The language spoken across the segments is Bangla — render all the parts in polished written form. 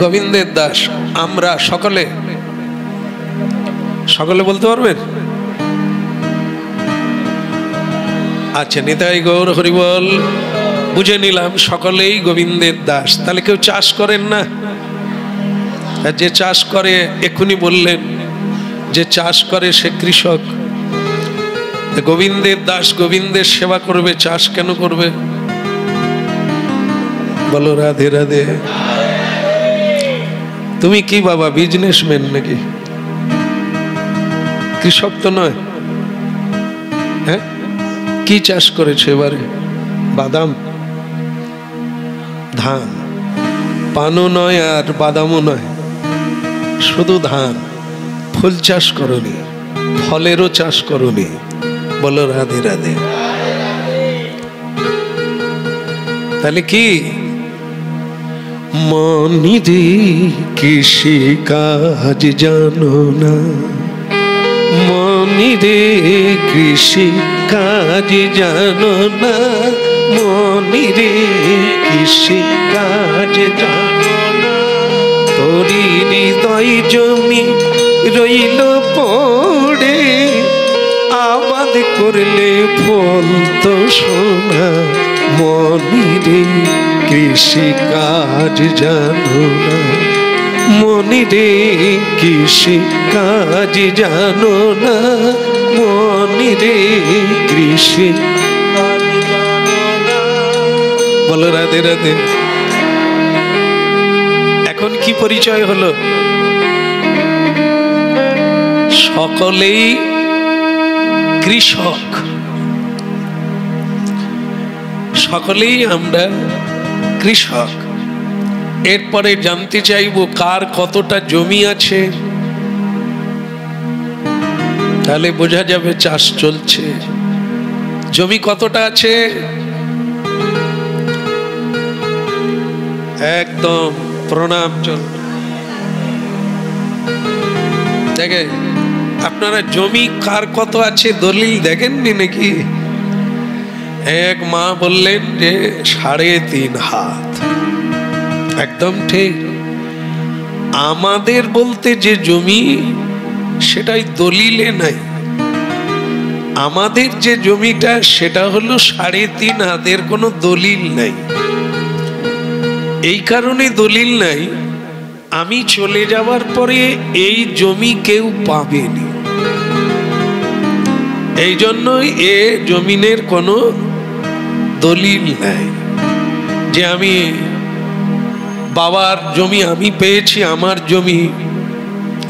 গোবিন্দের দাস আমরা সকলে সকলে বলতে পারবেন? আচ্ছা, নিতাই গৌর হরিবল, বুঝে নিলাম সকলেই গোবিন্দের দাস। তাহলে কেউ চাষ করেন না? যে চাষ করে, এক্ষুনি বললেন যে চাষ করে সে কৃষক। গোবিন্দের দাস গোবিন্দের সেবা করবে, চাষ কেন করবে? বলো রাধে রাধে। তুমি কি বাবা বিজনেসম্যান নাকি? কৃষক তো নয়। হ্যাঁ, কি চাষ করেছে এবারে? বাদাম, ধান। পানও নয় আর বাদামও নয়, শুধু ধান। ফুল চাষ করনি, ফলেরও চাষ করনি। বলো রাধে রাধে। তাহলে কি? মনিরে কৃষি কাজ জানো না, মনিরে কৃষি কাজ জানো না, মনিরে কৃষি কাজ জানো না। তোরি হৃদয় জমি রইল পড়ে, আবাদ করলে ফল তো সোনা, মনিরে কৃষি কাজ জানো না, মনিরে কৃষি কাজ জানো না, মনিরে কৃষি কাজ জানো না। বলো রাধে রাধে। এখন কি পরিচয় হলো? সকলেই কৃষক, সকলেই আমরা কৃষক। এরপরে জানতে চাইব কার কতটা জমি আছে, তাহলে বোঝা যাবে চাষ চলছে। জমি কতটা আছে? একদম প্রণাম। চল দেখে আপনারা জমি কার কত আছে দলিল দেখেননি নাকি? এক মা বললেন যে 3.5 হাত। একদম ঠিক। আমাদের বলতে যে জমি সেটাই দলিলে নাই। আমাদের যে জমিটা সেটা হলো 3.5 হাতের, কোনো দলিল নাই। এই কারণে দলিল নাই, আমি চলে যাওয়ার পরে এই জমি কেউ পাবেনি। এই জন্যই এ জমিনের কোনো দলিল নাই যে আমি বাবার জমি আমি পেয়েছি, আমার জমি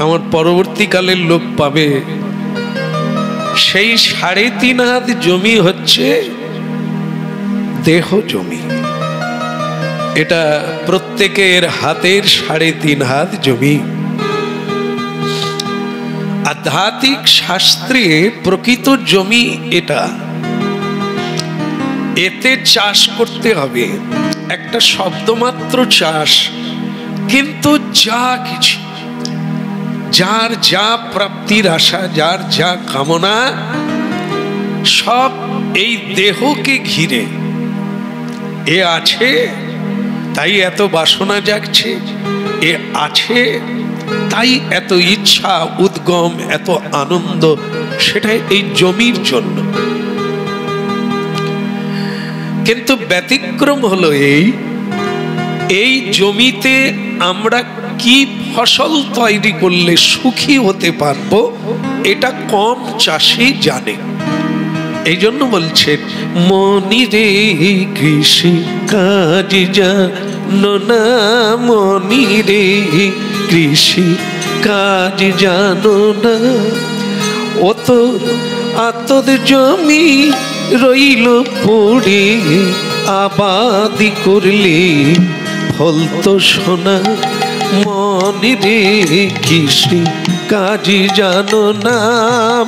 আমার পরবর্তীকালের লোক পাবে। সেই 3.5 হাত জমি হচ্ছে দেহ জমি। এটা প্রত্যেকের হাতের 3.5 হাত জমি। আধ্যাত্মিক শাস্ত্রে প্রকৃত জমি এটা। এতে চাষ করতে হবে, একটা শব্দমাত্র চাষ, কিন্তু যা কিছু, যার যা প্রাপ্তির আশা, যার যা কামনা, সব এই দেহকে ঘিরে। এ আছে তাই এত বাসনা জাগছে, এ আছে তাই এত ইচ্ছা, উদ্গম, এত আনন্দ, সেটাই এই জমির জন্য। কিন্তু ব্যতিক্রম হলো এই জমিতে আমরা কি ফসল তৈরি করলে সুখী হতে পারবো, এটা কম চাষি জানে। এই জন্য বলছেন মনিরে কৃষি কাজ জানো না, মনিরে কৃষি কাজ জানো না। ও তো আতর জমি রইল পড়ে, আবাদি করলে ফল তো সোনা, মনিরে কৃষি কাজ জানো না,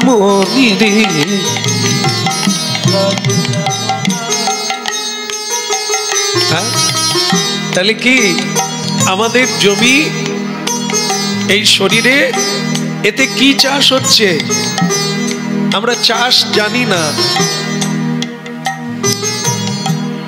মনিরে। তাহলে কি আমাদের জমি, এই শরীরে, এতে কি চাষ হচ্ছে আমরা চাষ জানি না।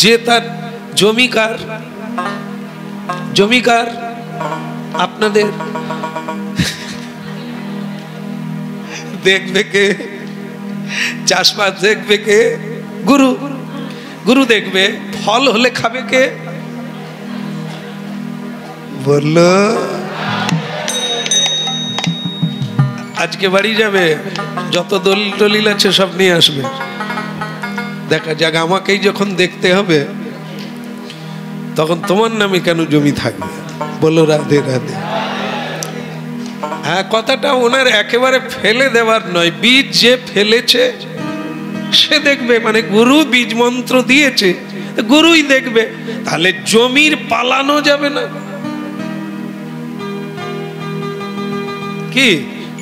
যে তার জমিকার, জমিকার আপনাদের দেখবে কে? চাষবাস দেখবে কে? গুরু। গুরু দেখবে। ফল হলে খাবে কে? বললো আজকে বাড়ি যাবে, যত দলিল টলিল আছে সব নিয়ে আসবে, দেখা যাক। আমাকেই যখন দেখতে হবে তখন তোমার নামে কেন জমি থাকবে? বলো রাধে রাধে। হ্যাঁ, কথাটা ওনার একেবারে ফেলে দেওয়ার নয়। বীজ যে ফেলেছে সে দেখবে, মানে গুরু বীজ মন্ত্র দিয়েছে, গুরুই দেখবে। তাহলে জমির পালানো যাবে না কি?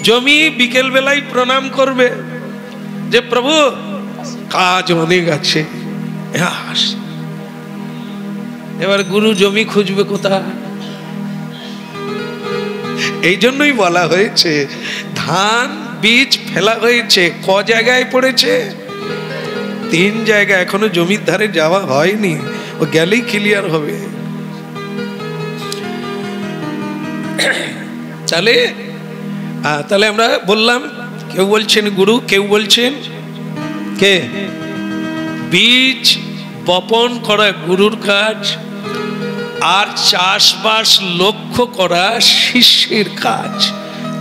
জমি বিকেল বেলায় প্রণাম করবে যে প্রভু কাজ অনেক আছে। এবার গুরু জমি খুঁজবে কোথায়? এই জন্যই বলা হয়েছে ধান বীজ ফেলা হয়েছে, ক জায়গায় পড়েছে? 3 জায়গায়। এখনো জমির ধারে যাওয়া হয়নি, ও গেলেই ক্লিয়ার হবে। তাহলে আমরা বললাম, কেউ বলছেন গুরু, কেউ বলছেন কে? বীজ বপন করা গুরুর কাজ, আর চাষবাস লক্ষ্য করা শিষ্যের কাজ।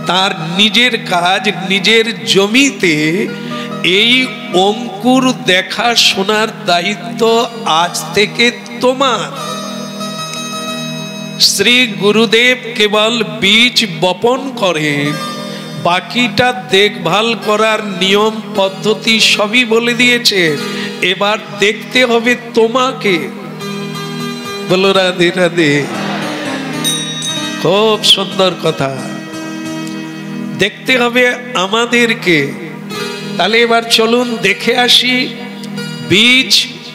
তার নিজের কাজ নিজের জমিতে এই অঙ্কুর দেখা শোনার দায়িত্ব আজ থেকে তোমার। শ্রী গুরুদেব কেবল বীজ বপন করেন, বাকিটা দেখভাল করার নিয়ম পদ্ধতি সবই বলে দিয়েছে। এবার দেখতে হবে তোমাকে। বলো রাধে রাধে। খুব সুন্দর কথা। দেখতে হবে আমাদেরকে। তাহলে এবার চলুন দেখে আসি বীজ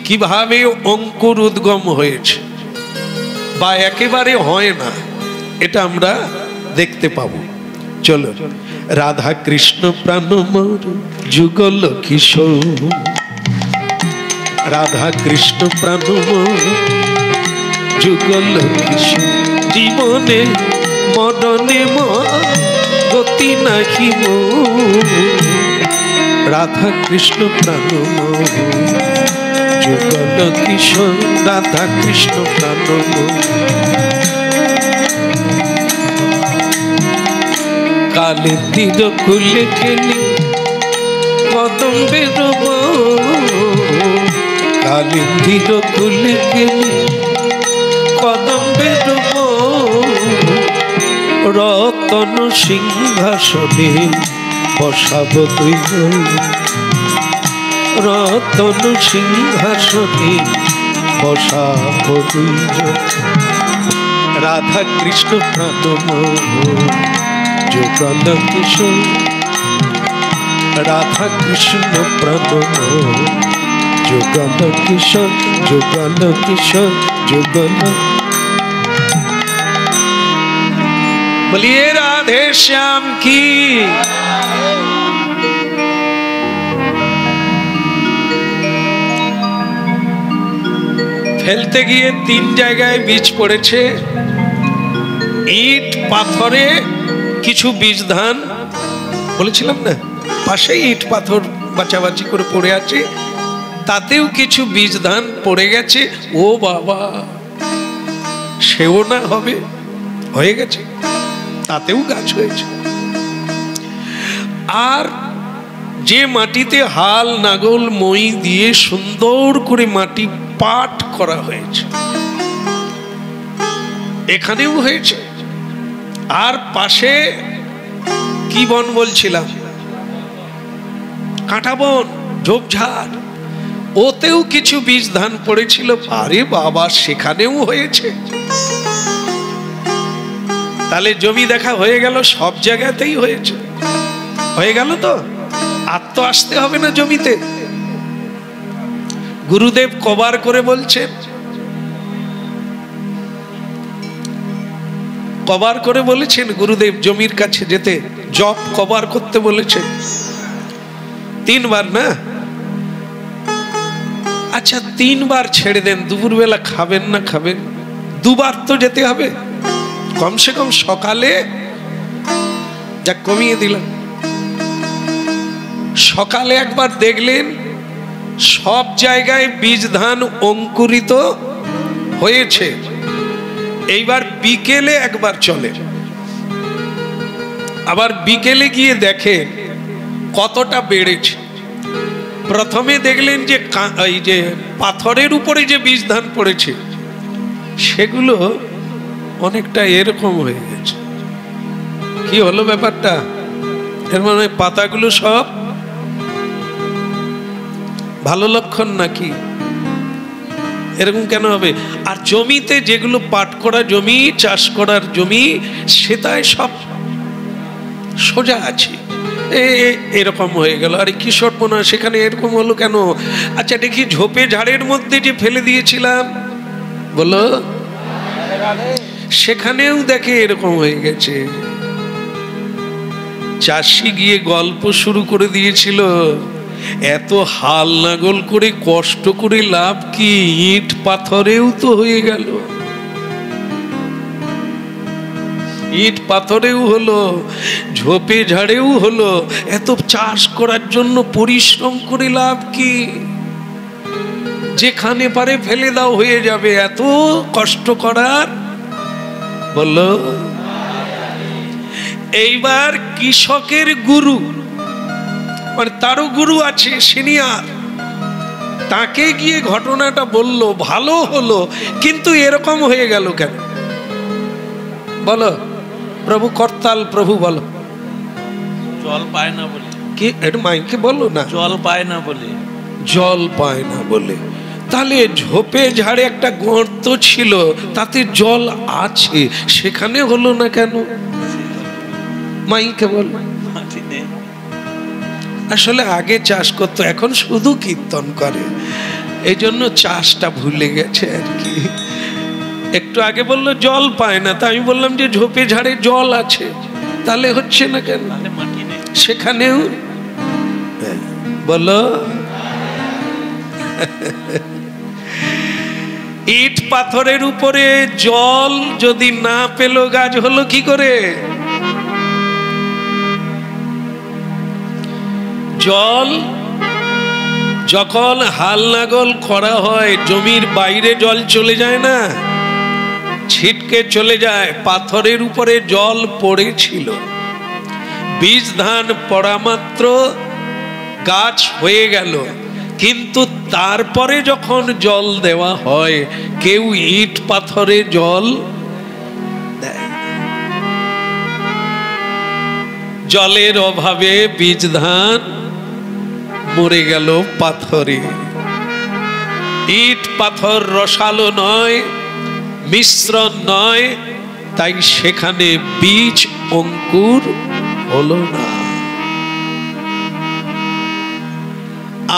কিভাবে অঙ্কুর উদ্গম হয়েছে, বা একেবারে হয় না, এটা আমরা দেখতে পাবো। চলো। রাধা কৃষ্ণ প্রাণ মোর যুগল কিশোর, রাধা কৃষ্ণ প্রাণ মোর যুগল কিশোর, জীবনে মরণে গতি নাহি মোর, রাধা কৃষ্ণ প্রাণ মোর যুগল কিশোর, রাধা কৃষ্ণ প্রাণ মোর। কালিন্দির কুলে খেলি কদম্বের মোর, কালিন্দির কুলে খেলি কদম্বের মোর, রতন সিংহাসনে বসাব দুইজন, রতন সিংহাসনে বসাব দুইজন, রাধা কৃষ্ণ প্রাণ মোর যুগল কিশোর, রাধা কৃষ্ণ প্রাণ মোর যুগল কিশোর, যুগল কিশোর যুগল। বলিয়ে রাধে শ্যাম কি। ফেলতে গিয়ে 3 জায়গায় বীজ পড়েছে। ইট পাথরে কিছু বীজ ধান বলেছিলাম না, পাশে ইট পাথর বাঁচাবাচি করে পড়ে আছে, তাতেও কিছু বীজ ধান পড়ে গেছে। ও বাবা, সেও না হবে, হয়ে গেছে, তাতেও গাছ হয়েছে। আর যে মাটিতে হাল নাগল মই দিয়ে সুন্দর করে মাটি পাট করা হয়েছে, এখানেও হয়েছে। আর পাশে কি বন বলছিলাম, কাঁটা বন, ঝোপঝাড়, ওতেও কিছু বীজ ধান পড়েছিল। আরে বাবা, সেখানেও হয়েছে। তাহলে জমি দেখা হয়ে গেল, সব জায়গাতেই হয়েছে, হয়ে গেল। তো আর তো আসতে হবে না জমিতে। গুরুদেব কবার করে বলছেন, কবার করে বলেছেন গুরুদেব জমির কাছে যেতে? জপ কবার করতে বলেছেন? 3 বার না? আচ্ছা 3 বার ছেড়ে দেন, দুপুরবেলা খাবেন না খাবেন? 2 বার তো যেতে হবে কমসে কম। সকালে যা কমিয়ে দিলাম, সকালে একবার দেখলেন সব জায়গায় বীজ ধান অঙ্কুরিত হয়েছে। এইবার বিকেলে একবার চলে, আবার বিকেলে গিয়ে দেখে কতটা বেড়েছে। প্রথমে দেখলেন যে এই যে পাথরের উপরে যে বীজ ধান পড়েছে সেগুলো অনেকটা এরকম হয়ে গেছে। কি হলো ব্যাপারটা? এর মানে পাতাগুলো সব ভালো লক্ষণ নাকি? এরকম কেন হবে? আর জমিতে যেগুলো পাট করা জমি, চাষ করার জমি, সেটাই সব সোজা আছে, এরকম হয়ে গেল। আরে কি সর্বনাশ, সেখানে এরকম হলো কেন? আচ্ছা দেখি ঝোপে ঝাড়ের মধ্যে যে ফেলে দিয়েছিলাম, বলো, সেখানেও দেখে এরকম হয়ে গেছে। চাষি গিয়ে গল্প শুরু করে দিয়েছিল, এত হাল নাগল করে কষ্ট করে লাভ কি? ইট পাথরেও তো হয়ে গেল, ইট পাথরেও হলো, ঝোপে ঝাড়েও হলো। এত চাষ করার জন্য পরিশ্রম করে লাভ কি? যেখানে পারে ফেলে দাও, হয়ে যাবে, এত কষ্ট করার, বলো। এইবার কৃষকের গুরু, মানে তারও গুরু আছে সিনিয়র, তাকে গিয়ে ঘটনাটা বলল, ভালো হলো, কিন্তু এরকম হয়ে গেল কেন? বলো প্রভু, করতাল প্রভু বলো। জল পায় না বলে। কি একটু মাইকে বলো না। জল পায় না বলে। জল পায় না বলে। তাহলে ঝোপে ঝাড়ে একটা গর্ত ছিল, তাতে জল আছে, সেখানে হলো না কেন? মাইকে বল। আসলে আগে চাষ করতো, এখন শুধু কীর্তন করে, এই জন্য চাষটা ভুলে গেছে আর কি। একটু আগে বললো জল পায় না, তা আমি বললাম যে ঝোপে ঝাড়ে জল আছে, তাহলে হচ্ছে না কেন? সেখানেও বলো। ইট পাথরের উপরে জল যদি না পেল, গাছ হলো কি করে? জল যখন হাল নাগল করা হয়, জমির বাইরে জল চলে যায় না, ছিটকে চলে যায়। পাথরের উপরে জল পড়েছিল, বীজ ধান পড়া মাত্র গাছ হয়ে গেল। কিন্তু তারপরে যখন জল দেওয়া হয়, কেউ ইট পাথরে জল দেয়। জলের অভাবে বীজ ধান মরে গেল পাথরে। ইট পাথর রসালো নয়, মিশ্রণ নয়, তাই সেখানে বীজ অঙ্কুর হলো না।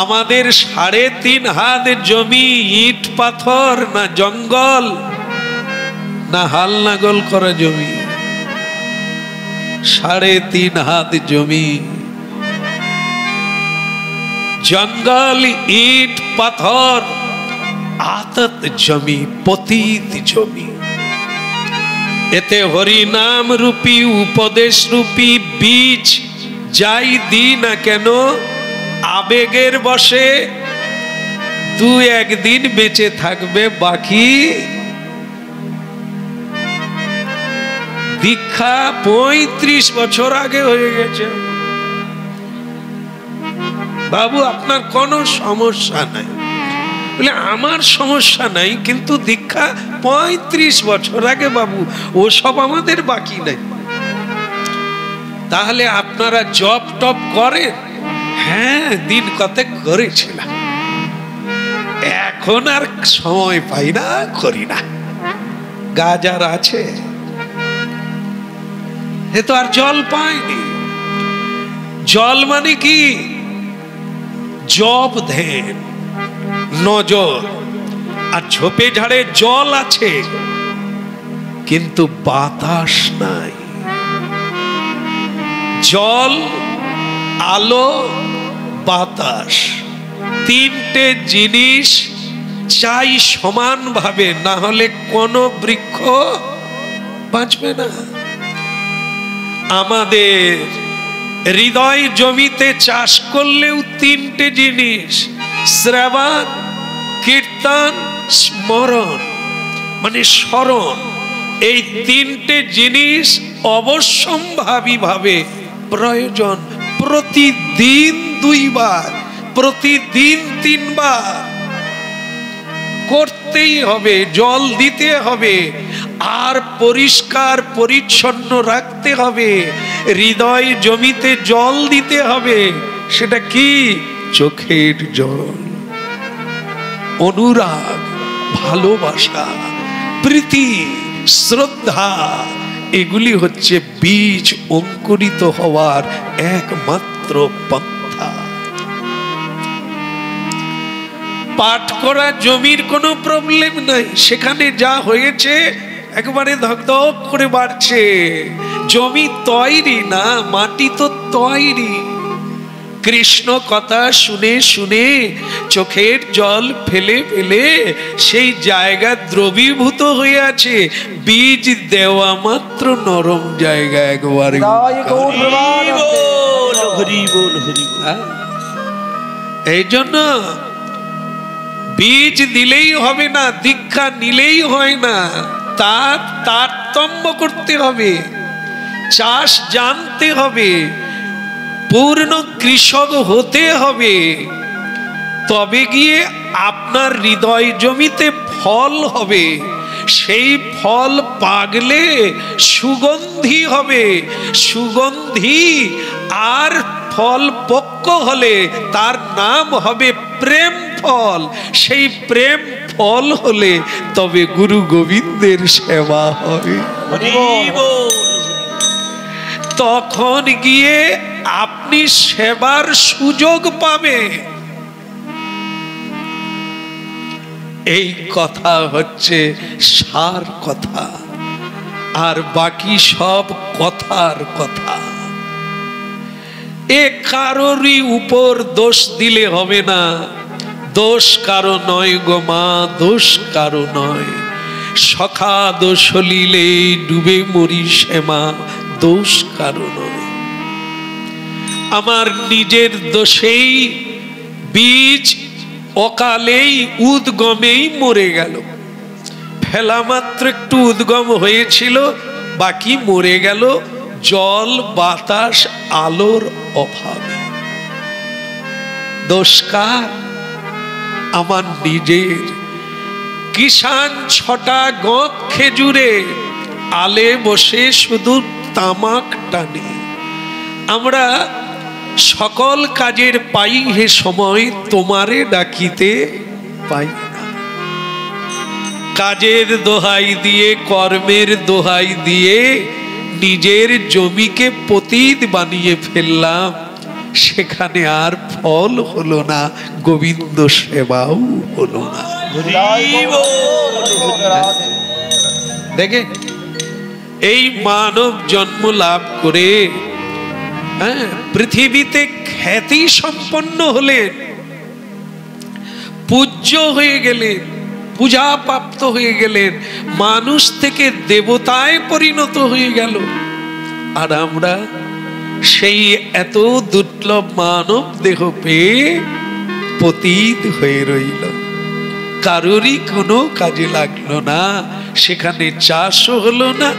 আমাদের 3.5 হাত জমি ইট পাথর না জঙ্গল না হাল নাগল করা জমি? 3.5 হাত জমি, জঙ্গল, ইট পাথর, আতত জমি, পতিত জমি। এতে হরি নাম রূপী, উপদেশ রূপী বীজ যাই দি না কেন, আবেগের বশে 2-1 দিন বেঁচে থাকবে, বাকি দীক্ষা 35 বছর আগে হয়ে গেছে। বাবু আপনার কোনো সমস্যা নাই? বলে আমার সমস্যা নাই, কিন্তু দীক্ষা 35 বছর আগে বাবু, ও সব আমাদের বাকি নাই। তাহলে আপনারা জব টপ করেন? হ্যাঁ, দিন কতক করেছিলাম, এখন আর সময় পাই না, করি না। গাজার আছে, এ তো আর জল পায়নি। জল মানে কি? জব ধ্যান, নজর। আর ঝোপে ঝাড়ে জল আছে, কিন্তু বাতাস নাই। জল, আলো, বাতাস তিনটে জিনিস চাই সমানভাবে, না হলে কোনো বৃক্ষ বাঁচবে না। আমাদের হৃদয় জমিতে চাষ করলেও তিনটে জিনিস, শ্রবণ, কীর্তন, স্মরণ, মানে স্মরণ। এই তিনটে জিনিস অবশ্যম্ভাবীভাবে প্রয়োজন। প্রতিদিন 2 বার, প্রতিদিন 3 বার করতেই হবে, জল দিতে হবে, আর পরিষ্কার পরিচ্ছন্ন রাখতে হবে। হৃদয় জমিতে জল দিতে হবে। সেটা কি? চোখের জল, অনুরাগ, ভালোবাসা, প্রীতি, শ্রদ্ধা, এগুলি হচ্ছে বীজ অঙ্কুরিত হওয়ার একমাত্র পন্থা। পাট করা জমির কোনো প্রবলেম নাই, সেখানে যা হয়েছে একবারে ধকধক করে বাড়ছে। জমি তৈরি না, মাটি তো তৈরি। কৃষ্ণ কথা শুনে শুনে চোখের জল ফেলে ফেলে সেই জায়গা দ্রবীভূত হয়ে আছে। বীজ দেওয়া মাত্র নরম জায়গা একবার। এই জন্য বীজ দিলেই হবে না, দীক্ষা নিলেই হয় না, তার তারতম্য করতে হবে, চাষ জানতে হবে, পূর্ণ কৃষক হতে হবে। তবে গিয়ে আপনার হৃদয় জমিতে ফল হবে। সেই ফল পাগলে সুগন্ধি হবে, সুগন্ধি আর ফল পক্ক হলে তার নাম হবে প্রেম ফল। সেই প্রেম ফল হলে তবে গুরু গোবিন্দের সেবা হবে। তখন গিয়ে আপনি সেবার সুযোগ পাবে। এই কথা হচ্ছে সার কথা, আর বাকি সব কথার কথা। এ কারোরই উপর দোষ দিলে হবে না। দোষ কারো নয় গো মা, দোষ কারো নয়। সখা দোষ হলিলে ডুবে মরি শ্যামা, দোষ কারো নয়। আমার নিজের দোষেই বীজ অকালেই উদ্গমেই মরে গেল। ফেলা মাত্র একটু উদ্গম হয়েছিল, বাকি মরে গেল জল, বাতাস, আলোর অভাবে। দোষ কার? আমার নিজের। কিষান 6টা গদ খেজুরে আলে বসে শুধু তামাক টানে। আমরা সকল কাজের পাই হে সময়, তোমারে ডাকিতে পাই না। কাজের দোহাই দিয়ে, কর্মের দোহাই দিয়ে নিজের জমিকে পতিত বানিয়ে ফেললাম। সেখানে আর ফল হলো না, গোবিন্দ সেবাও হলো না। দেখে এই মানব জন্ম লাভ করে পৃথিবীতে খ্যাতি সম্পন্ন হলেন, পূজ্য হয়ে গেলেন, পূজা প্রাপ্ত হয়ে গেলেন, মানুষ থেকে দেবতায় পরিণত হয়ে গেল। আর আমরা সেই এত দুর্লভ মানব দেহ পেয়ে পতিত হয়ে রইল। কারোরই কোনো কাজে লাগলো না, সেখানে চাষও হলো না,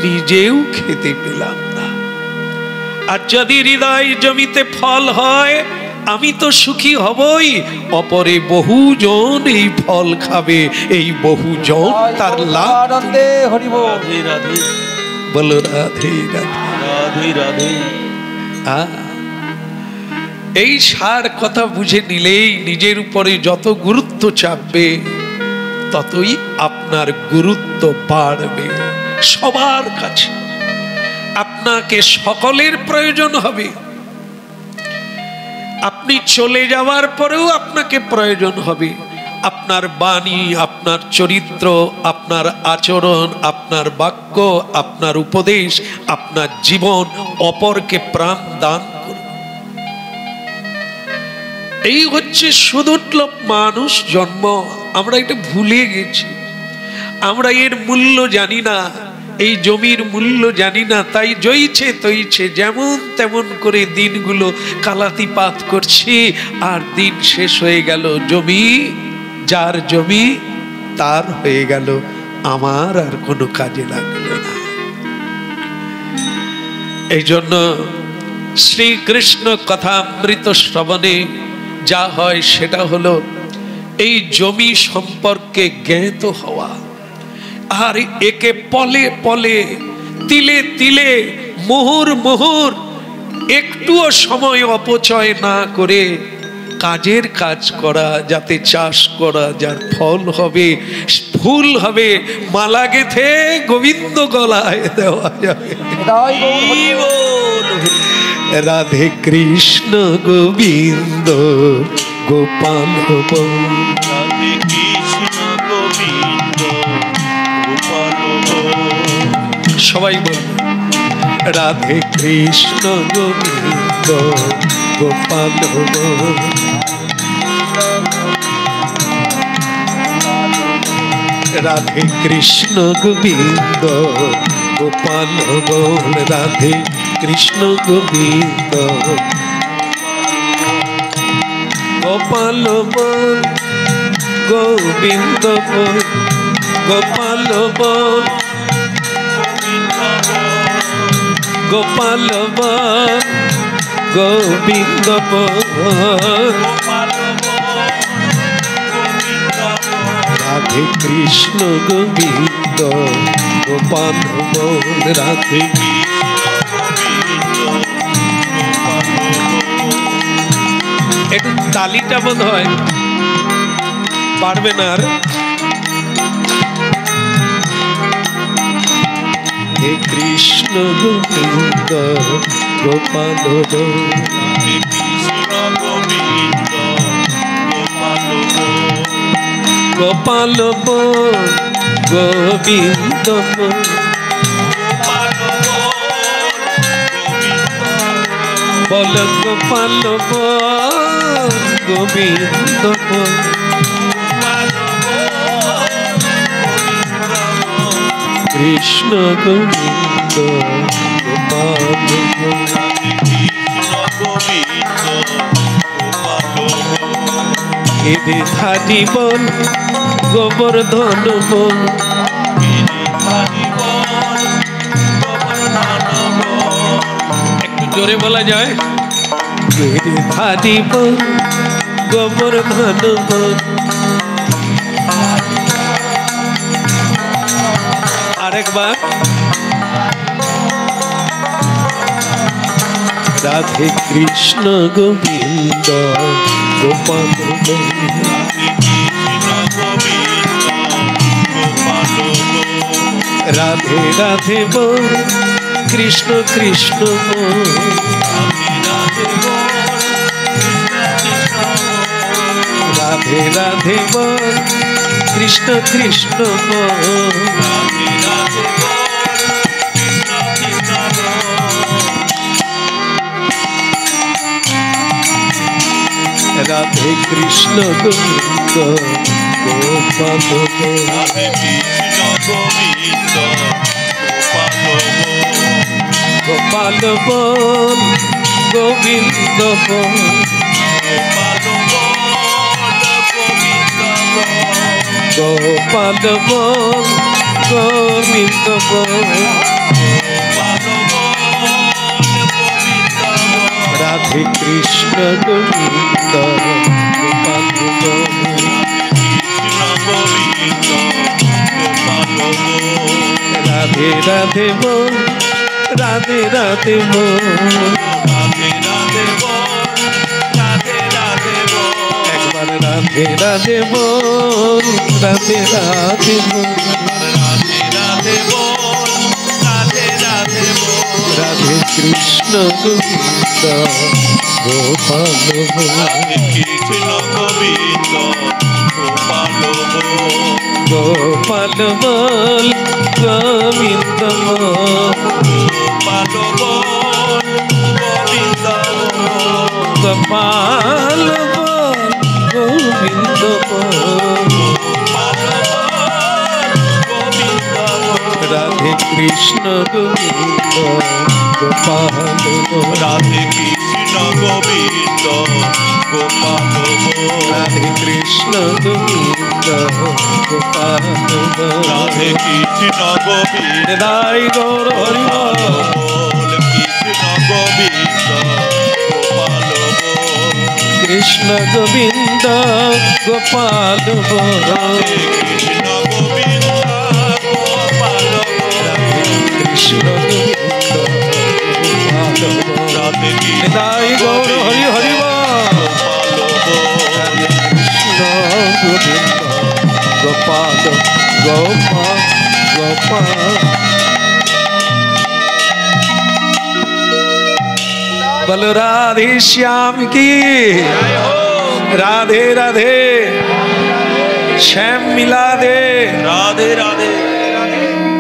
নিজেও খেতে পেলাম না। আর যদি হৃদয় জমিতে ফল হয়, আমি তো সুখী হবই, অপরে বহুজন এই ফল খাবে, এই বহুজন তার লাভ। বলো রাধে রাধে রাধে। এই সার কথা বুঝে নিলেই নিজের উপরে যত গুরুত্ব চাপবে, ততই আপনার গুরুত্ব বাড়বে সবার কাছে। আপনাকে সকলের প্রয়োজন হবে। আপনি চলে যাওয়ার পরেও আপনাকে প্রয়োজন হবে। আপনার বাণী, আপনার চরিত্র, আপনার আচরণ, আপনার বাক্য, আপনার উপদেশ, আপনার জীবন অপরকে প্রাণ দান করবে। এই হচ্ছে সুদুর্লভ মানুষ জন্ম। আমরা এটা ভুলে গেছি, আমরা এর মূল্য জানি না, এই জমির মূল্য জানি না, তাই জইছে তইছে যেমন তেমন করে দিনগুলো কালাতিপাত করছি, আর দিন শেষ হয়ে গেল, জমি যার জমি তার হয়ে গেল, আমার আর কোনো কাজে লাগলো না। এই জন্য শ্রীকৃষ্ণ কথামৃত শ্রবণে যা হয় সেটা হলো এই জমি সম্পর্কে জ্ঞাত হওয়া, আর একে পলে পলে তিলে তিলে মুহুর মুহুর একটুও সময় অপচয় না করে কাজের কাজ করা, যাতে চাষ করা যার ফল হবে, ফুল হবে, মালা গেথে গোবিন্দ গলায় দেওয়া যাবে। রাধে কৃষ্ণ গোবিন্দ গোপাল, রাধে কৃষ্ণ গোবিন্দ গোপাল। সবাই বলবে রাধে কৃষ্ণ গোবিন্দ গোপাল, রাধে কৃষ্ণ গোবিন্দ গোপাল বল, রাধে কৃষ্ণ গোবিন্দ গোপাল বল, গোবিন্দ বল, গোপাল বল, গোপাল বল, গোবিন্দ বল, রাধে কৃষ্ণ গোবিন্দ গোপাল বল, রাধে একটু তালিটা বোধ হয় পারবে না আর। হে কৃষ্ণ গোবিন্দ গোপাল বল, গোপাল বল, গোবিন্দ বল, বল গোপাল বল, গোবিন্দ বল, কৃষ্ণ গোবিন্দ গোপাল বল, গিরিধারী বল, গোবর্ধন বল, একটু জোরে বলা যায়, গিরিধারী বল, গোবর্ধন বল, আরেকবার রাধে কৃষ্ণ গোবিন্দ গোপাল বল, রাধে রাধে বল, কৃষ্ণ কৃষ্ণ বল, রাধে রাধে বল, কৃষ্ণ কৃষ্ণ বল, রাধে কৃষ্ণ গোবিন্দ গোপাল বল, রাধে কৃষ্ণ গোবিন্দ গোপাল গোপাল বল, গোবিন্দ বল, গোপাল বল, গোবিন্দ বল, রাধে কৃষ্ণ গোবিন্দ গোপাল বল, রাধে রাধে বল, রাধে রাধে বল, একবার রাধে রাধে বল, রাধে রাধে বল, রাধে কৃষ্ণ গোবিন্দ গোপাল বল, গোপাল বল, গোবিন্দ বল, গোপাল বল, রাধে কৃষ্ণ গোবিন্দ গোপাল রাধে কৃষ্ণ গোবিন্দ গোপাল রাধে কৃষ্ণ গোবিন্দ গোপাল রাধে কৃষ্ণ গোবিন্দ দাই গৌর হরি বল কৃষ্ণ গোবিন্দ গোপাল কৃষ্ণ গোবিন্দ গোপাল রাধে কৃষ্ণ গোবিন্দ গোপাল কৃষ্ণ গোবিন্দ গোপাল রাধে দাই গৌর হরি হরি বল রাধে কৃষ্ণ গোবিন্দ গোপাল গোপাল গোপাল বল রাধে শ্যাম কি রাধে রাধে শ্যাম মিলা দে রাধে রাধে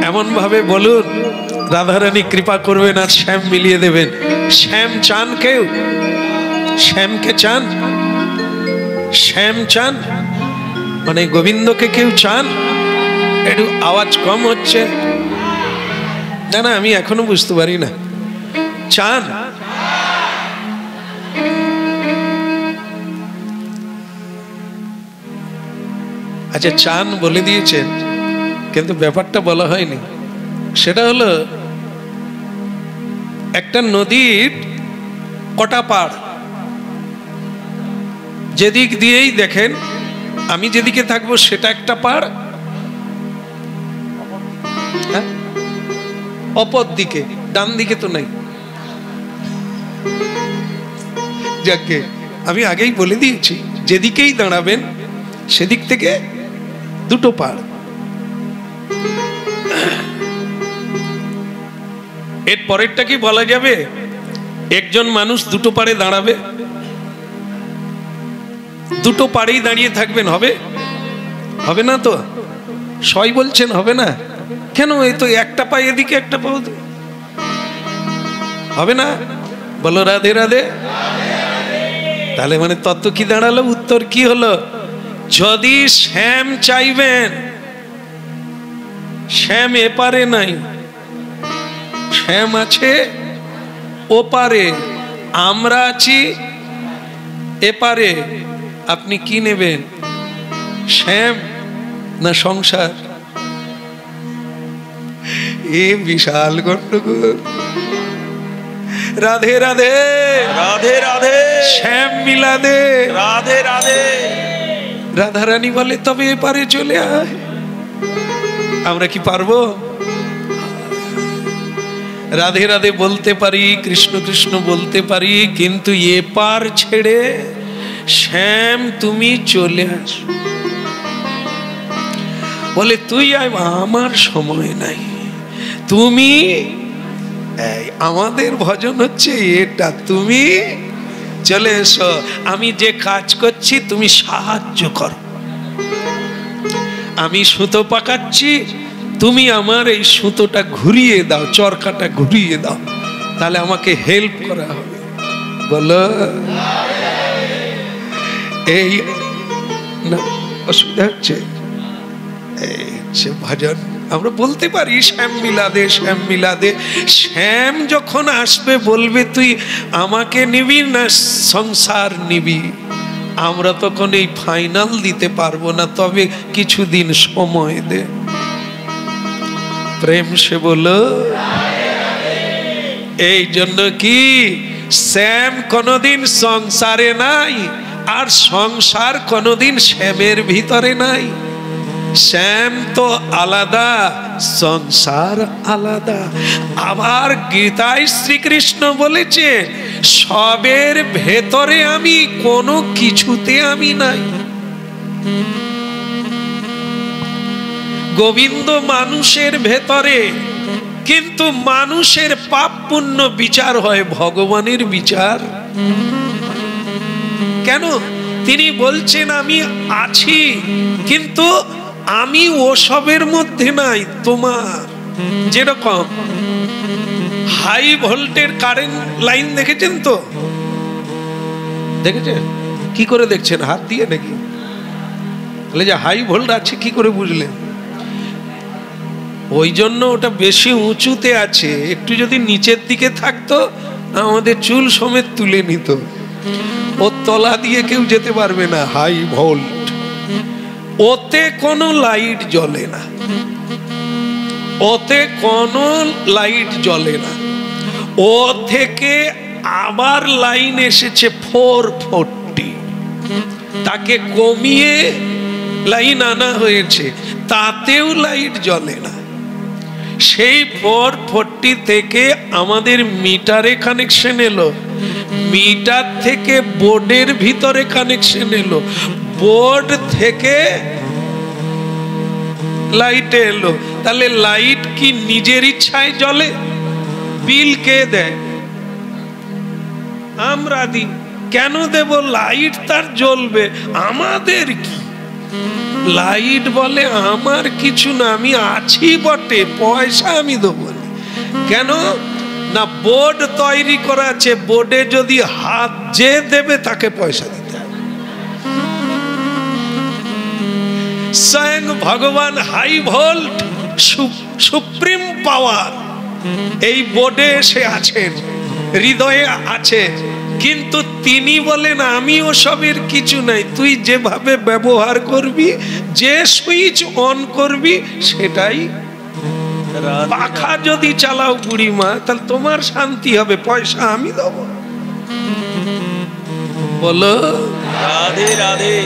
এমন ভাবে বলুন রাধারানী কৃপা করবেন আর শ্যাম মিলিয়ে দেবেন। শ্যাম চান কেউ? শ্যামকে চান? শ্যাম চান মানে গোবিন্দকে কেউ চান? একটু আওয়াজ কম হচ্ছে না না আমি এখনো বুঝতে পারি না। চান? আচ্ছা চান বলে দিয়েছেন কিন্তু ব্যাপারটা বলা হয়নি। সেটা হলো একটা নদীর কটা পাড়, যেদিক দিয়েই দেখেন আমি যেদিকে থাকবো সেটা একটা পাড়, হ্যাঁ অপর দিকে ডান দিকে তো নাই। যাকে আমি আগেই বলে দিয়েছি যেদিকেই দাঁড়াবেন সেদিক থেকে দুটো পাড়। এর পরেরটা কি বলা যাবে? একজন মানুষ দুটো পাড়ে দাঁড়াবে, দুটো পাড়েই দাঁড়িয়ে থাকবেন, হবে? হবে না তো? সবাই বলছেন হবে না কেন? এই তো একটা পা এদিকে একটা পা হবে না? বলো রাধে রাধে। তাহলে মানে তত্ত্ব কি দাঁড়ালো? উত্তর কি হলো? যদি শ্যাম চাইবেন, শ্যাম এপারে নাই, শ্যাম আছে ওপারে, আমরা আছি এপারে। আপনি কি নেবেন, শ্যাম না সংসার? এ বিশাল গন্ডগোল। রাধে রাধে রাধে রাধে শ্যাম মিলা দে রাধে রাধে। রাধারানী বলে তবে এপারে চলে আয়। আমরা কি পারবো? রাধে রাধে বলতে পারি, কৃষ্ণ কৃষ্ণ বলতে পারি, কিন্তু এপার ছেড়ে শ্যাম তুমি চলে আস। বলে তুই আয়, আমার সময় নাই। তুমি আমাদের ভজন হচ্ছে এটা, তুমি চলে এসো, আমি যে কাজ করছি তুমি সাহায্য করো। আমি সুতো পাকাচ্ছি, তুমি আমার এই সুতোটা ঘুরিয়ে দাও, চরকাটা ঘুরিয়ে দাও, তাহলে আমাকে হেল্প করা হবে। বলো এই না অসুবিধা হচ্ছে? এই হচ্ছে ভজন। আমরা বলতে পারি শ্যাম মিলা দে, শ্যাম মিলা দে। শ্যাম যখন আসবে বলবে তুই আমাকে নিবি না সংসার নিবি, আমরা তখন এই ফাইনাল দিতে পারবো না, তবে কিছুদিন সময় দে। প্রেম সে বলো। এই জন্য কি শ্যাম কোনদিন সংসারে নাই, আর সংসার কোনদিন শ্যামের ভিতরে নাই। শ্যাম তো আলাদা, সংসার আলাদা। আবার গীতায় শ্রীকৃষ্ণ বলেছে সবের ভেতরে আমি, কোনো কিছুতে আমি নাই। গোবিন্দ মানুষের ভেতরে, কিন্তু মানুষের পাপ পুণ্য বিচার হয়, ভগবানের বিচার কেন? তিনি বলছেন আমি আছি, কিন্তু আমি ওসবের মধ্যে নাই। তোমার যেরকম হাই ভোল্টের কারেন্ট লাইন দেখেছেন তো? দেখেছেন? কি করে দেখছেন? হাত দিয়ে নাকি? তাহলে যে হাই ভোল্ট আছে কি করে বুঝলেন? ওই জন্য ওটা বেশি উঁচুতে আছে, একটু যদি নিচের দিকে থাকতো আমাদের চুল সমেত তুলে নিত। ওর তলা দিয়ে কেউ যেতে পারবে না। হাই ভোল্ট, ওতে কোনো লাইট জ্বলে না, ওতে কোনো লাইট জ্বলে না। ও থেকে আবার লাইন এসেছে 440, তাকে কমিয়ে লাইন আনা হয়েছে, তাতেও লাইট জ্বলে না। সেই 440 থেকে আমাদের মিটারে কানেকশন এলো, মিটার থেকে বোর্ডের ভিতরে কানেকশন এলো, বোর্ড থেকে লাইটে এলো। তাহলে লাইট কি নিজের ইচ্ছায় জ্বলে? বিল কে দেয়? আমরা দিই। কেন দেব? লাইট তার জ্বলবে, আমাদের কি? লাইট বলে আমার কিছু না, আমি আছি বটে, পয়সা আমি দেবো না। কেন না? বোর্ড তৈরি করা আছে, বোর্ডে যদি হাত যে দেবে তাকে পয়সা দিতে হবে। স্বয়ং ভগবান হাই ভোল্ট সুপ্রিম পাওয়ার এই বোর্ডে এসে আছেন, হৃদয়ে আছে, কিন্তু তিনি বলেন আমি ওসবের কিছু নাই, তুই যেভাবে ব্যবহার করবি, যে সুইচ অন করবি সেটাই। পাখা যদি চালাও বুড়িমা, তাহলে তোমার শান্তি হবে, পয়সা আমি দেবো। বলো রাধে রাধে।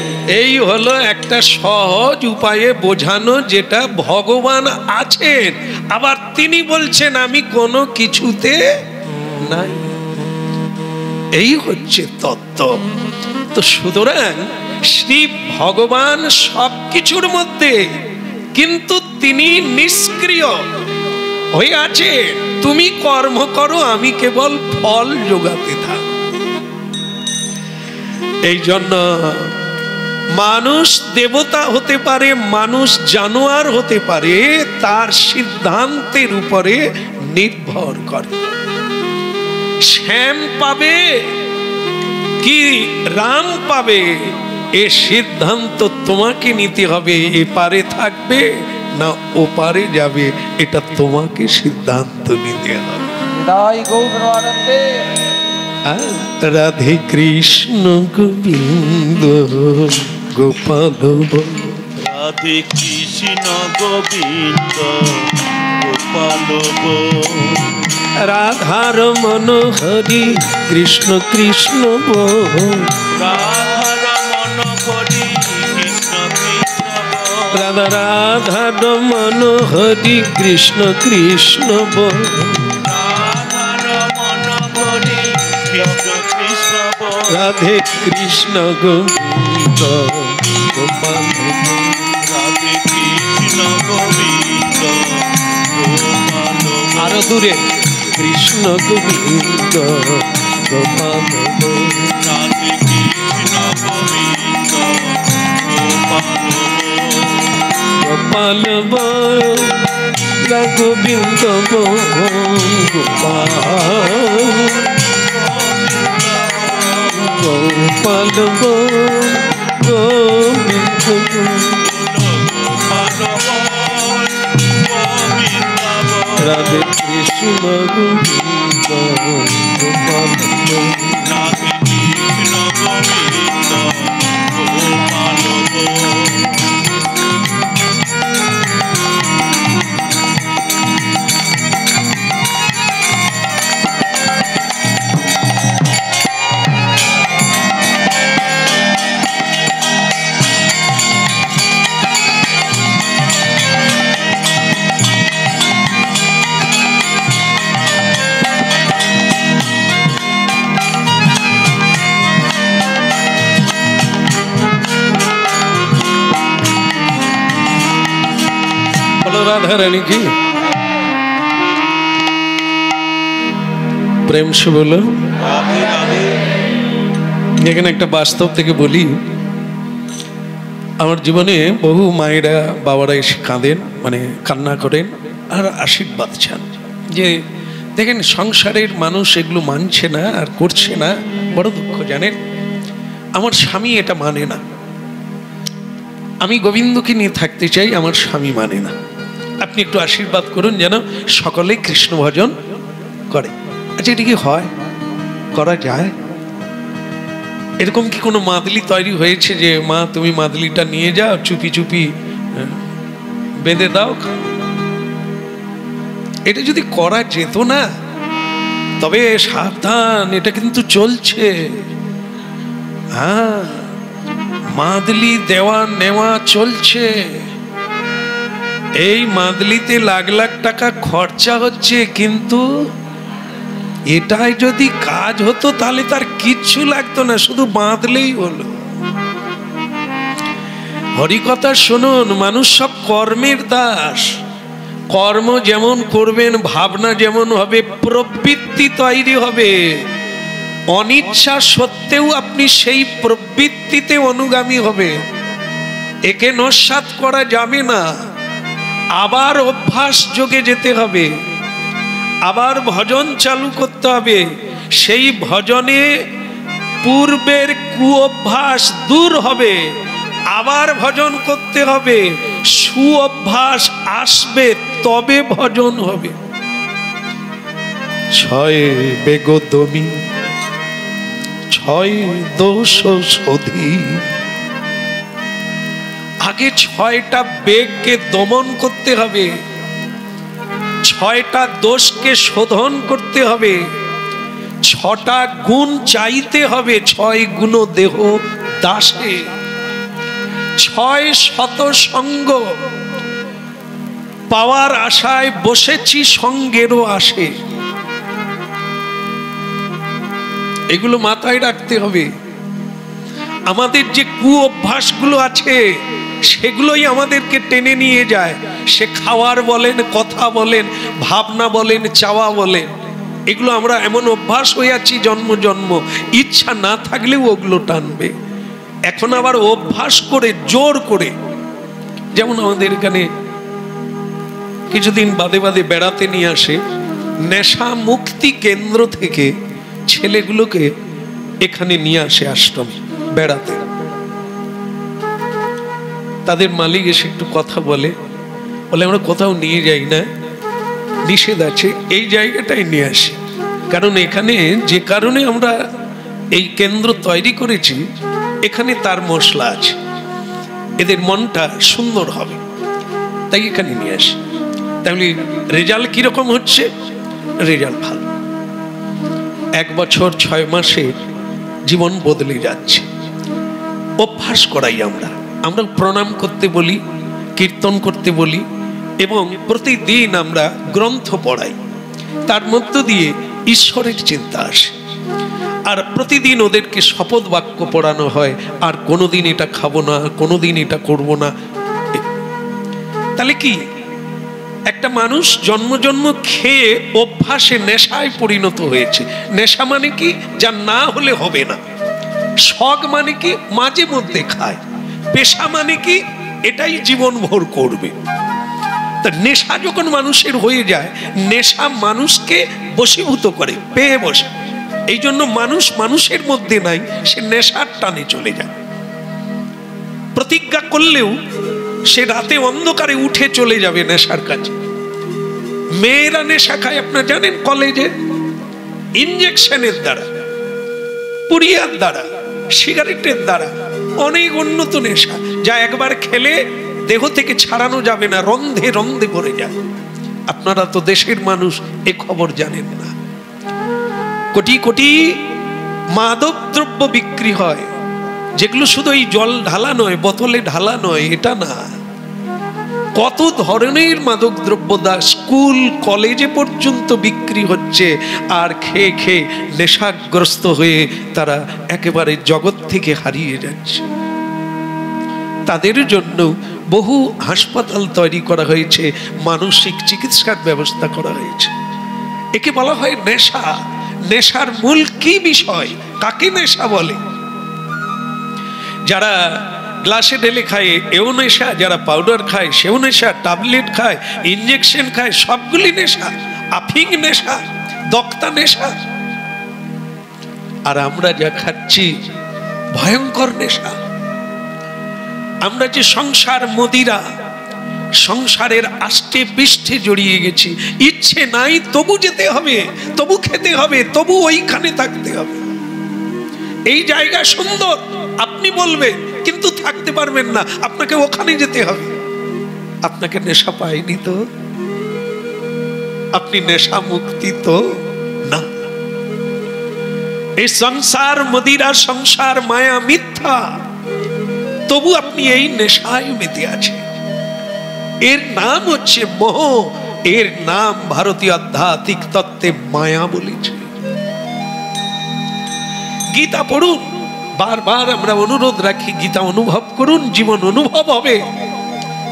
এই হলো একটা সহজ উপায়ে বোঝানো, যেটা ভগবান আছেন, আবার তিনি বলছেন আমি কোনো কিছুতে নাই। এই হচ্ছে তত্ত্ব। তো সুতরাং শ্রী ভগবান সবকিছুর মধ্যে, কিন্তু তিনি নিষ্ক্রিয় হয়ে আছে। তুমি কর্ম করো, আমি কেবল ফল যোগাতে থাকি। এই জন্য মানুষ দেবতা হতে পারে, মানুষ জানোয়ার হতে পারে, তার সিদ্ধান্তের উপরে নির্ভর করে। শ্যাম পাবে কি রাম পাবে, এ সিদ্ধান্ত তোমাকে নিতে হবে। এপারে থাকবে না ওপারে যাবে, এটা তোমাকে সিদ্ধান্ত নিতে হবে। রাধে কৃষ্ণ গোবিন্দ গোপাল, রাধে কৃষ্ণ গোবিন্দ গোপাল, রাধার মনোহরি কৃষ্ণ কৃষ্ণ রাধার মন হরি কৃষ্ণ কৃষ্ণ, রাধা রাধার মনোহরি কৃষ্ণ কৃষ্ণ রাধার মন হরি কৃষ্ণ কৃষ্ণ, রাধে কৃষ্ণ গোবিন্দ গোপাল, রাধে কৃষ্ণ গোবিন্দ গোপাল, আরো দূরে কৃষ্ণ গোবিন্দ গোপাল, রাধে কৃষ্ণ গোবিন্দ গোপাল, গোপাল গোবিন্দ গোপাল, গোপাল গোবিন্দ, রাধে কৃষ্ণ গোবিন্দ গোপাল, রাধে কৃষ্ণ গোবিন্দ গোপাল, রাধা রানী কি প্রেম সে বলো। রাধে রাধে। এখানে একটা বাস্তব থেকে বলি, আমার জীবনে বহু মায়েরা বাবারা এসে কাঁদেন, মানে কান্না করেন আর আশীর্বাদ চান, যে দেখেন সংসারের মানুষ এগুলো মানছে না আর করছে না, বড় দুঃখ। জানেন আমার স্বামী এটা মানে না, আমি গোবিন্দকে নিয়ে থাকতে চাই, আমার স্বামী মানে না। আপনি একটু আশীর্বাদ করুন যেন সকলে কৃষ্ণ ভজন করে। আচ্ছা, এটা কি হয়, করা যায়? এরকম কি কোনো মাদলি তৈরি হয়েছে যে মা তুমি মাদলিটা নিয়ে যাও, চুপি চুপি বেঁধে দাও? এটা যদি করা যেত না, তবে সাবধান, এটা কিন্তু চলছে। হ্যাঁ, মাদলি দেওয়া নেওয়া চলছে। এই মাদলিতে লাখ লাখ টাকা খরচা হচ্ছে, কিন্তু এটাই যদি কাজ হতো তাহলে তার কিচ্ছু লাগতো না, শুধু বাঁধলেই হলো। হরিকথা শুনুন, মানুষ সব কর্মের দাস। কর্ম যেমন করবেন, ভাবনা যেমন হবে, প্রবৃত্তি তৈরি হবে। অনিচ্ছা সত্ত্বেও আপনি সেই প্রবৃত্তিতে অনুগামী হবে। একে নস্যাৎ করা যাবে না। আবার অভ্যাস যোগে যেতে হবে, আবার ভজন চালু করতে হবে। সেই ভজনে পূর্বের কুঅভ্যাস দূর হবে, আবার ভজন করতে হবে, সুঅভ্যাস আসবে, তবে ভজন হবে। ছয় বেগদমি ছয় দোষ শোধি। আগে 6টা বেগকে দমন করতে হবে, 6টা দোষকে শোধন করতে হবে, 6টা গুণ চাইতে হবে। 6 গুণ দেহ দাসে, 6 শত সঙ্গ পাওয়ার আশায় বসেছি, সঙ্গেরও আসে। এগুলো মাথায় রাখতে হবে। আমাদের যে কুঅভ্যাসগুলো আছে সেগুলোই আমাদেরকে টেনে নিয়ে যায়। সে খাওয়ার বলেন, কথা বলেন, ভাবনা বলেন, চাওয়া বলেন, এগুলো আমরা এমন অভ্যাস হয়ে আছি জন্ম জন্ম, ইচ্ছা না থাকলেও ওগুলো টানবে। এখন আবার অভ্যাস করে জোর করে, যেমন আমাদের এখানে কিছুদিন বাদে বাদে বেড়াতে নিয়ে আসে নেশা মুক্তি কেন্দ্র থেকে ছেলেগুলোকে এখানে নিয়ে আসে আশ্রমে বেড়াতে। তাদের মালিক এসে একটু কথা বলে, আমরা কোথাও নিয়ে যাই না, নিষেধ আছে, এই জায়গাটাই নিয়ে আসি। কারণ এখানে যে কারণে আমরা এই কেন্দ্র তৈরি করেছি, এখানে তার মশলা আছে, এদের মনটা সুন্দর হবে, তাই এখানে নিয়ে আসি। তাহলে রেজাল্ট কিরকম হচ্ছে? রেজাল্ট ভালো। 1 বছর 6 মাসে জীবন বদলে যাচ্ছে। অভ্যাস করাই আমরা প্রণাম করতে বলি, কীর্তন করতে বলি, এবং প্রতিদিন আমরা গ্রন্থ পড়াই। তার মধ্য দিয়ে ঈশ্বরের চিন্তা আসে। আর প্রতিদিন ওদেরকে শপথ বাক্য পড়ানো হয়, আর কোনোদিন এটা খাবো না, কোনোদিন এটা করব না। তাহলে কি, একটা মানুষ জন্ম জন্ম খেয়ে অভ্যাসে নেশায় পরিণত হয়েছে। নেশা মানে কি, যা না হলে হবে না। শখ মানে কি, মাঝে মধ্যে খায়। পেশা মানে কি, এটাই জীবন ভর করবে। তা নেশা যখন মানুষের হয়ে যায়, নেশা মানুষকে বশীভূত করে, পেয়ে বসে। এই জন্য মানুষ মানুষের মধ্যে নাই, সে নেশার টানে চলে যায়। প্রতিজ্ঞা করলেও সে রাতে অন্ধকারে উঠে চলে যাবে নেশার কাছে। মেয়েরা নেশা খায় আপনারা জানেন, কলেজে ইনজেকশনের দ্বারা, পুরিয়ার দ্বারা, সিগারেটের দ্বারা, অনেক উন্নত নেশা, যা একবার খেলে দেহ থেকে ছাড়ানো যাবে না, রন্ধে রন্ধে ভরে যায়। আপনারা তো দেশের মানুষ, এ খবর জানেন না। কোটি কোটি মাদক দ্রব্য বিক্রি হয়, যেগুলো শুধু এই জল ঢালা নয়, বোতলে ঢালা নয়, এটা না। কত ধরনের মাদক দ্রব্য স্কুল কলেজে পর্যন্ত বিক্রি হচ্ছে। আর খেয়ে খেয়ে নেশাগ্রস্ত হয়ে তারা একেবারে জগৎ থেকে হারিয়ে যাচ্ছে। তাদের জন্য বহু হাসপাতাল তৈরি করা হয়েছে, মানসিক চিকিৎসার ব্যবস্থা করা হয়েছে। একে বলা হয় নেশা। নেশার মূল কি বিষয়, কাকে নেশা বলে? যারা গ্লাসে ঢেলে খায় এও নেশা, যারা পাউডার খায় সেও নেশা, ট্যাবলেট খায়, ইনজেকশন খায়, সবগুলি নেশা। আফিং নেশা, দক্তা নেশা। আর আমরা যা খাচ্ছি ভয়ঙ্কর নেশা। আমরা যে সংসার মদিরা, সংসারের আষ্টে পৃষ্ঠে জড়িয়ে গেছি, ইচ্ছে নাই তবু যেতে হবে, তবু খেতে হবে, তবু ওইখানে থাকতে হবে। এই জায়গা সুন্দর আপনি বলবেন, কিন্তু থাকতে পারবেন না, আপনাকে ওখানে যেতে হবে। আপনাকে নেশা পায়নি তো, আপনি নেশা মুক্তি তো না। এই সংসার মদিরা, সংসার মায়া মিথ্যা, তবু আপনি এই নেশায় মেতে আছেন। এর নাম হচ্ছে মোহ, এর নাম ভারতীয় আধ্যাত্মিক তত্ত্বে মায়া বলেছে। গীতা পড়ুন, বারবার আমরা অনুরোধ রাখি, গীতা অনুভব করুন, জীবন অনুভব হবে।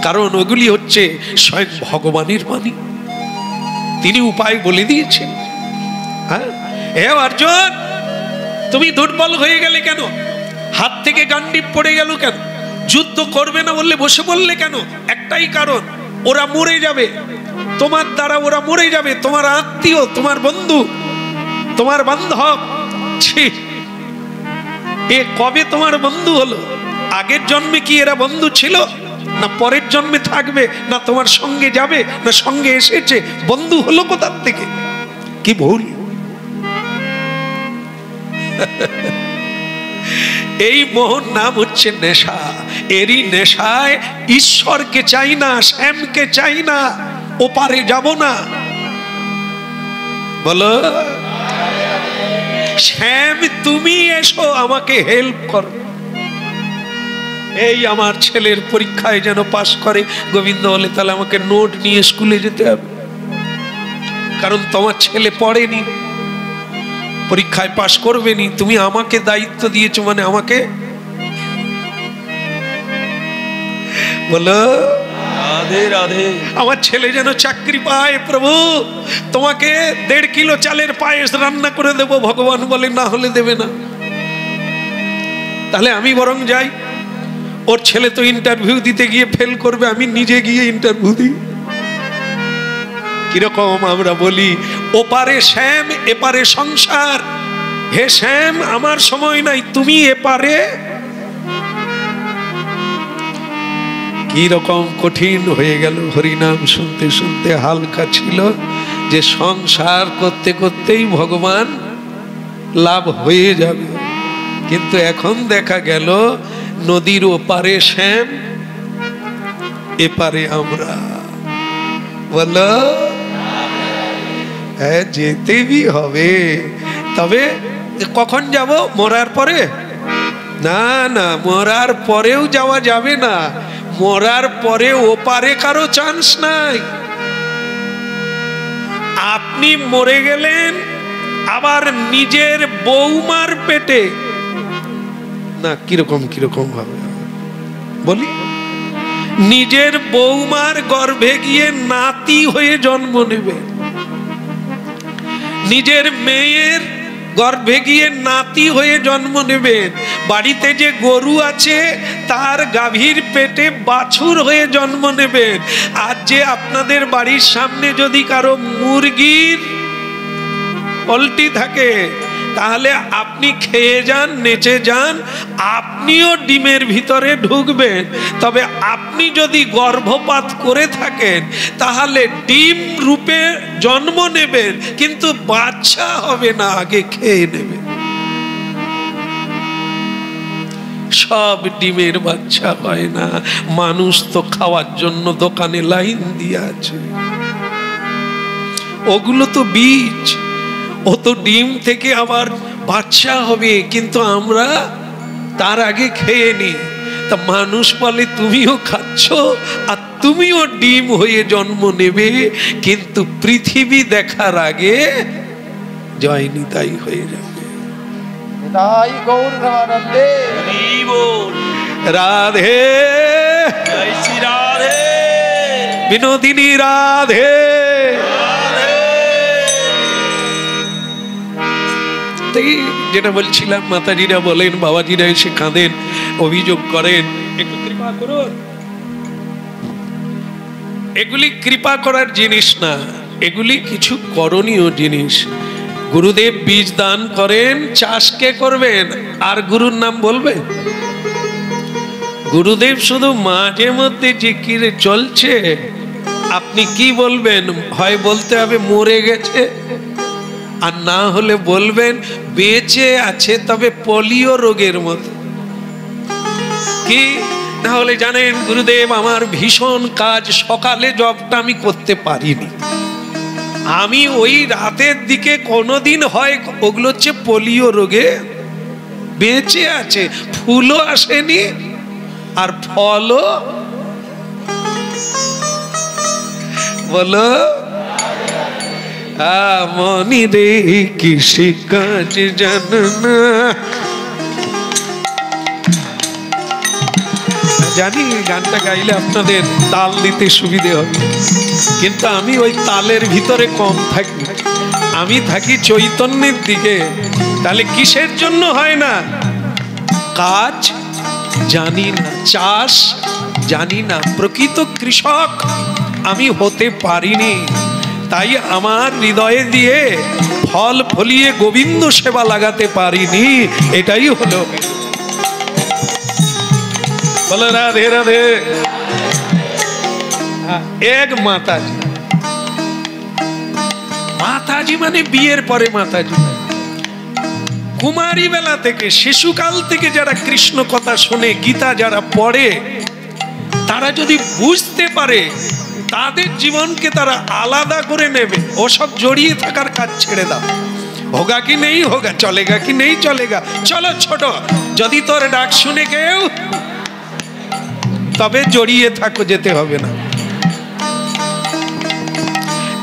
কারণ ওগুলি হচ্ছে স্বয়ং ভগবানের বাণী, তিনি উপায় বলে দিয়েছেন। হ্যাঁ, হে অর্জুন, তুমি দুর্বল হয়ে গেলে কেন? হাত থেকে গান্ডীব পড়ে গেল কেন? যুদ্ধ করবে না বললে বসে বললে কেন? একটাই কারণ, ওরা মরে যাবে, তোমার দ্বারা ওরা মরে যাবে, তোমার আত্মীয়, তোমার বন্ধু, তোমার বান্ধব। এ কবে তোমার বন্ধু হলো? আগের জন্মে কি এরা বন্ধু ছিল? না পরের জন্মে থাকবে? না তোমার সঙ্গে যাবে? না সঙ্গে এসেছে? বন্ধু হলো কোথার থেকে? কি ভুল! এই মোহর নাম হচ্ছে নেশা। এরই নেশায় ঈশ্বরকে চাই না, শ্যামকে চাই না, ওপারে যাব না। বলো, শ্যাম তুমি এসো, আমাকে হেল্প করো। এই আমার ছেলের পরীক্ষায় যেন পাস করে। গোবিন্দ বলে, তাহলে আমাকে নোট নিয়ে স্কুলে যেতে হবে, কারণ তোমার ছেলে পড়েনি, পরীক্ষায় পাস করবেনি, তুমি আমাকে দায়িত্ব দিয়েছো, মানে আমাকে। বলো, রাধে রাধে। আমার ছেলে যেন চাকরি পায়। প্রভু, তোমাকে 1.5 কিলো চালের পায়েস রান্না করে দেবো। ভগবান বলে, না হলে দেবে না। তাহলে আমি বরং যাই। ওর ছেলে তো ইন্টারভিউ দিতে গিয়ে ফেল করবে, আমি নিজে গিয়ে ইন্টারভিউ দিই। কিরকম আমরা বলি, ওপারে শ্যাম, এপারে সংসার। হে শ্যাম, আমার সময় নাই, তুমি এপারে। কি রকম কঠিন হয়ে গেল। হরিনাম শুনতে শুনতে হালকা ছিল যে সংসার করতে করতেই ভগবান লাভ হয়ে যাবে, কিন্তু এখন দেখা গেল নদীর ওপারে শ্যাম, এপারে আমরা। বলো, হ্যাঁ, যেতেই হবে। তবে কখন যাব? মরার পরে? না না, মরার পরেও যাওয়া যাবে না। মরার পরে ওপারে কারো চান্স নাই। আপনি মরে গেলেন, আবার নিজের বৌমার পেটে, না কিরকম কিরকম ভাবে বলি, নিজের বৌমার গর্ভে গিয়ে নাতি হয়ে জন্ম নেবে, নিজের মেয়ের গর্ভে গিয়ে নাতি হয়ে জন্ম নেবেন। বাড়িতে যে গরু আছে তার গাভীর পেটে বাছুর হয়ে জন্ম নেবেন। আর যে আপনাদের বাড়ির সামনে যদি কারো মুরগির পোল্ট্রি থাকে, তাহলে আপনি খেয়ে যান, নেচে যান, আপনিও ডিমের ভিতরে ঢুকবেন। তবে আপনি যদি গর্ভপাত করে থাকেন, তাহলে ডিম রূপে জন্ম নেবেন, কিন্তু বাচ্চা হবে না, আগে খেয়ে নেবেন। সব ডিমের বাচ্চা হয় না। মানুষ তো খাওয়ার জন্য দোকানে লাইন দিয়ে আছে, ওগুলো তো বীজ, ও তো ডিম থেকে আবার বাচ্চা হবে, কিন্তু আমরা তার আগে খেয়ে নি। তা মানুষ বলে, তুমিও খাচ্ছ আর তুমিও ডিম হয়ে জন্ম নেবে, কিন্তু পৃথিবী দেখার আগে জয় নিতাই হয়ে যাবে। রাধে জয় শ্রী রাধে, বিনোদিনী রাধে। যেটা বলছিলাম, মাতাজিরা বলেন, বাবাজিরা এসে কাঁদেন, অভিযোগ করেন, একটু কৃপা করুন। এগুলি কৃপা করার জিনিস না, এগুলি কিছু করণীয় জিনিস। গুরুদেব বীজ দান করেন, চাষ কে করবেন? আর গুরুর নাম বলবে? গুরুদেব শুধু মাঝে মধ্যে জিকিরে চলছে, আপনি কি বলবেন? হয় বলতে হবে মরে গেছে, আর না হলে বলবেন বেঁচে আছে তবে পোলিও রোগের মতো। কি না হলে জানেন গুরুদেব আমার ভীষণ কাজ, সকালে জবটা আমি করতে পারিনি, আমি ওই রাতের দিকে কোনোদিন হয় ওগুলো হচ্ছে পোলিও রোগে বেঁচে আছে, ফুলও আসেনি আর ফলও। বলো মনি রে কৃষি কাজ জানা। জানি গানটা গাইলে আপনাদের তাল দিতে সুবিধে হবে, কিন্তু আমি ওই তালের ভিতরে কম থাকি, আমি থাকি চৈতন্যের দিকে। তাহলে কিসের জন্য হয় না? কাজ জানি না, চাষ জানি না, প্রকৃত কৃষক আমি হতে পারিনি, তাই আমার হৃদয়ে দিয়ে ফল ফলিয়ে গোবিন্দ সেবা লাগাতে পারিনি, এটাই হলো। বলো রাধে রাধে। এক মাতাজি, মাতাজি মানে বিয়ের পরে মাতাজি। কুমারী বেলা থেকে, শিশুকাল থেকে যারা কৃষ্ণ কথা শোনে, গীতা যারা পড়ে, তারা যদি বুঝতে পারে তাদের জীবনকে তারা আলাদা করে নেবে। ওসব জড়িয়ে থাকার কাজ ছেড়ে দাও। হোগা কি নেই হোগা, চলেগা কি নেই চলেগা, চলো ছোট, যদি তোর ডাক শুনে কেউ তবে জড়িয়ে থাকো, যেতে হবে না।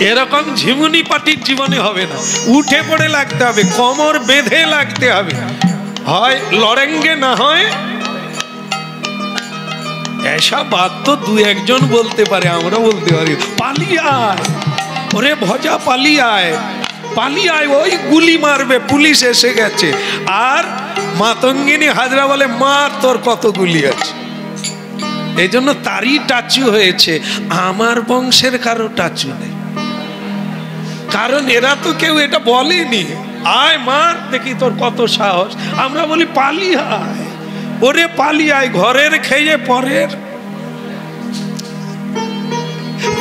এরকম ঝিমুনি পাটির জীবনে হবে না, উঠে পড়ে লাগতে হবে, কোমর বেঁধে লাগতে হবে, হয় লড়েঙ্গে না হয়। এসব বাদ তো দু একজন বলতে পারে, আমরা বলতে পারি পালিয়ে আয়, ওরে ভজা পালিয়ে আয়, পালিয়ে আয়, ওই গুলি মারবে, পুলিশ এসে গেছে। আর মাতঙ্গিনী হাজরা বলে মার, তোর কত গুলি আছে। এই জন্য তারই টাচু হয়েছে, আমার বংশের কারো টাচু নেই, কারণ এরা তো কেউ এটা বলেনি আয় মার দেখি তোর কত সাহস। আমরা বলি পালিয়ে আয়, ওরে পালিয়ে আয়, ঘরের খেয়ে পরের।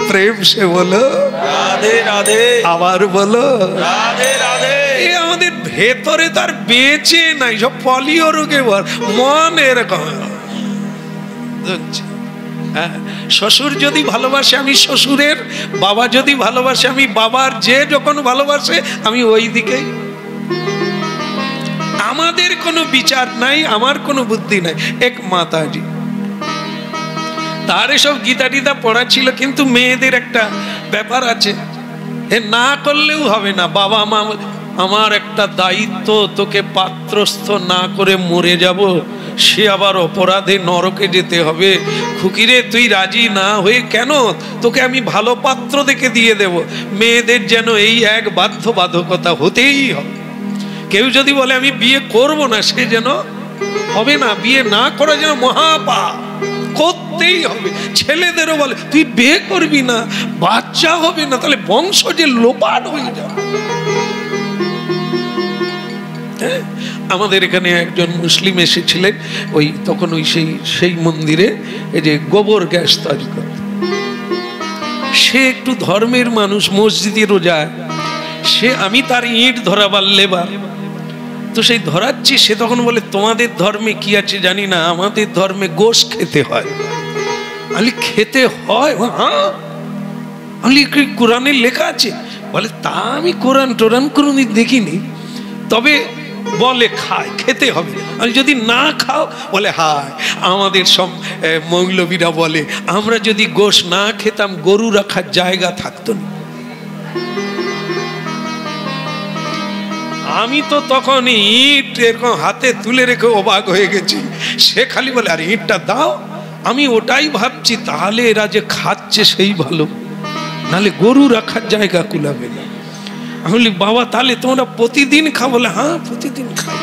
প্রেম সে বলো রাধে রাধে, আবার বলো রাধে রাধে। এই আমাদের ভেতরে তার বেঁচে নাই, সব পলিও রোগে মন এরকম। শ্বশুর যদি ভালোবাসে আমি শ্বশুরের, বাবা যদি ভালোবাসে আমি বাবার, যে যখন ভালোবাসে আমি ওই দিকে। আমাদের কোনো বিচার নাই, আমার কোনো বুদ্ধি নাই। এক মাতাজি, তার এসব গীতা টিতা পড়া ছিল, কিন্তু মেয়েদের একটা ব্যাপার আছে, এ না করলেও হবে না। বাবা মা আমার একটা দায়িত্ব, তোকে পাত্রস্থ না করে মরে যাব, সে আবার অপরাধে নরকে যেতে হবে। খুকিরে তুই রাজি না হয়ে কেন, তোকে আমি ভালো পাত্র দেখে দিয়ে দেব। মেয়েদের যেন এই এক বাধ্যবাধকতা হতেই হবে। কেউ যদি বলে আমি বিয়ে করব না, সে যেন হবে না, বিয়ে না করা যেন মহাপাপ, করতেই হবে। ছেলেদেরও বলে তুই বিয়ে করবি না, বাচ্চা হবে না, তাহলে বংশ যে লোপাট হয়ে যাবে। আমাদের এখানে একজন মুসলিম এসেছিলেন, ওই তখন ওই সেই মন্দিরে এই যে গোবর গ্যাস তৈরি করত। সে একটু ধর্মের মানুষ, মসজিদেরও যায়। সে আমি তার ইট ধরাবার লেবার, তো সেই ধরাচ্ছি, সে তখন বলে তোমাদের ধর্মে কি আছে জানি না, আমাদের ধর্মে গোশ খেতে হয়। আমি খেতে হয়? হ্যাঁ। আমি কোরআনে লেখা আছে? বলে তা আমি কোরআন টোরান কোনোদিন দেখিনি, তবে বলে খায়, খেতে হবে। আর যদি না খাও, বলে হায় আমাদের সব মৌলবীরা বলে আমরা যদি গোশ না খেতাম গরু রাখার জায়গা থাকতো না। আমি তো তখন ইট এরকম হাতে তুলে রেখে অবাক হয়ে গেছি। সে খালি বলে আর ইটটা দাও। আমি ওটাই ভাবছি, তাহলে এরা যে খাচ্ছে সেই ভালো, নাহলে গরু রাখার জায়গা কুলাবে না। আমি বলি বাবা তাহলে তোমরা প্রতিদিন খাও? বলে হ্যাঁ প্রতিদিন খাই।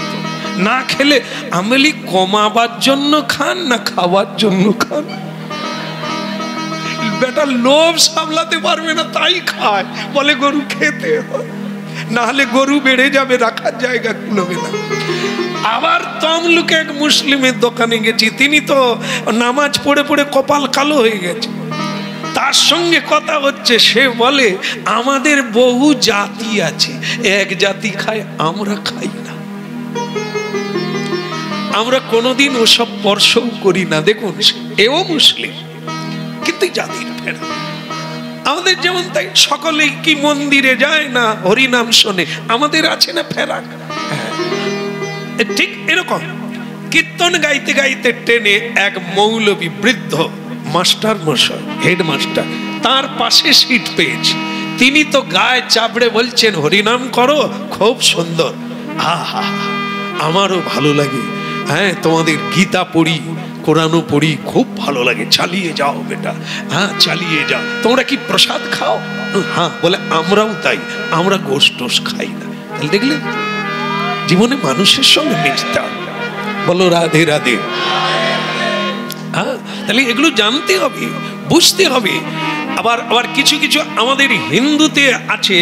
না খেলে? আমি বলি কমাবার জন্য খান না খাওয়ার জন্য খান? বেটা লোভ সামলাতে পারবে না তাই খায়, বলে গরু খেতে হয়। না হলে গরু বেড়ে যাবে, রাখার জায়গা কুলোবে না। আবার তমলুকে এক মুসলিমের দোকানে গেছি, তিনি তো নামাজ পড়ে পড়ে কপাল কালো হয়ে গেছে। তার সঙ্গে কথা হচ্ছে, সে বলে আমাদের বহু জাতি আছে, এক জাতি খায়, আমরা খাই না, আমরা কোনোদিন ওসব স্পর্শও করি না। দেখুন, এও মুসলিম কিন্তু জাতির ফেরা। আমাদের যেমন তাই সকলেই কি মন্দিরে যায় না, হরিনাম শোনে, আমাদের আছে না ফেরা। ঠিক এরকম কীর্তন গাইতে গাইতে ট্রেনে এক মৌলবী বৃদ্ধ মাস্টার মশাই, হেডমাস্টার, তার পাশে সিট পেয়েছে। তিনি তো গায়ে চাপড়ে বলছেন, হরিনাম করো, খুব সুন্দর। আহা, আমারও ভালো লাগে, হ্যাঁ তোমাদের গীতা পড়ি, কোরআনও পড়ি, খুব ভালো লাগে, চালিয়ে যাও বেটা, হ্যাঁ চালিয়ে যাও। তোমরা কি প্রসাদ খাও? হ্যাঁ। বলে আমরাও তাই, আমরা গোশ টোশ খাই না। তাহলে দেখলেন, জীবনে মানুষের সঙ্গে মিশতে হবে। বলো রাধে রাধে। হ্যাঁ, তাহলে এগুলো জানতে হবে, বুঝতে হবে। আবার আবার কিছু কিছু আমাদের হিন্দুতে আছে,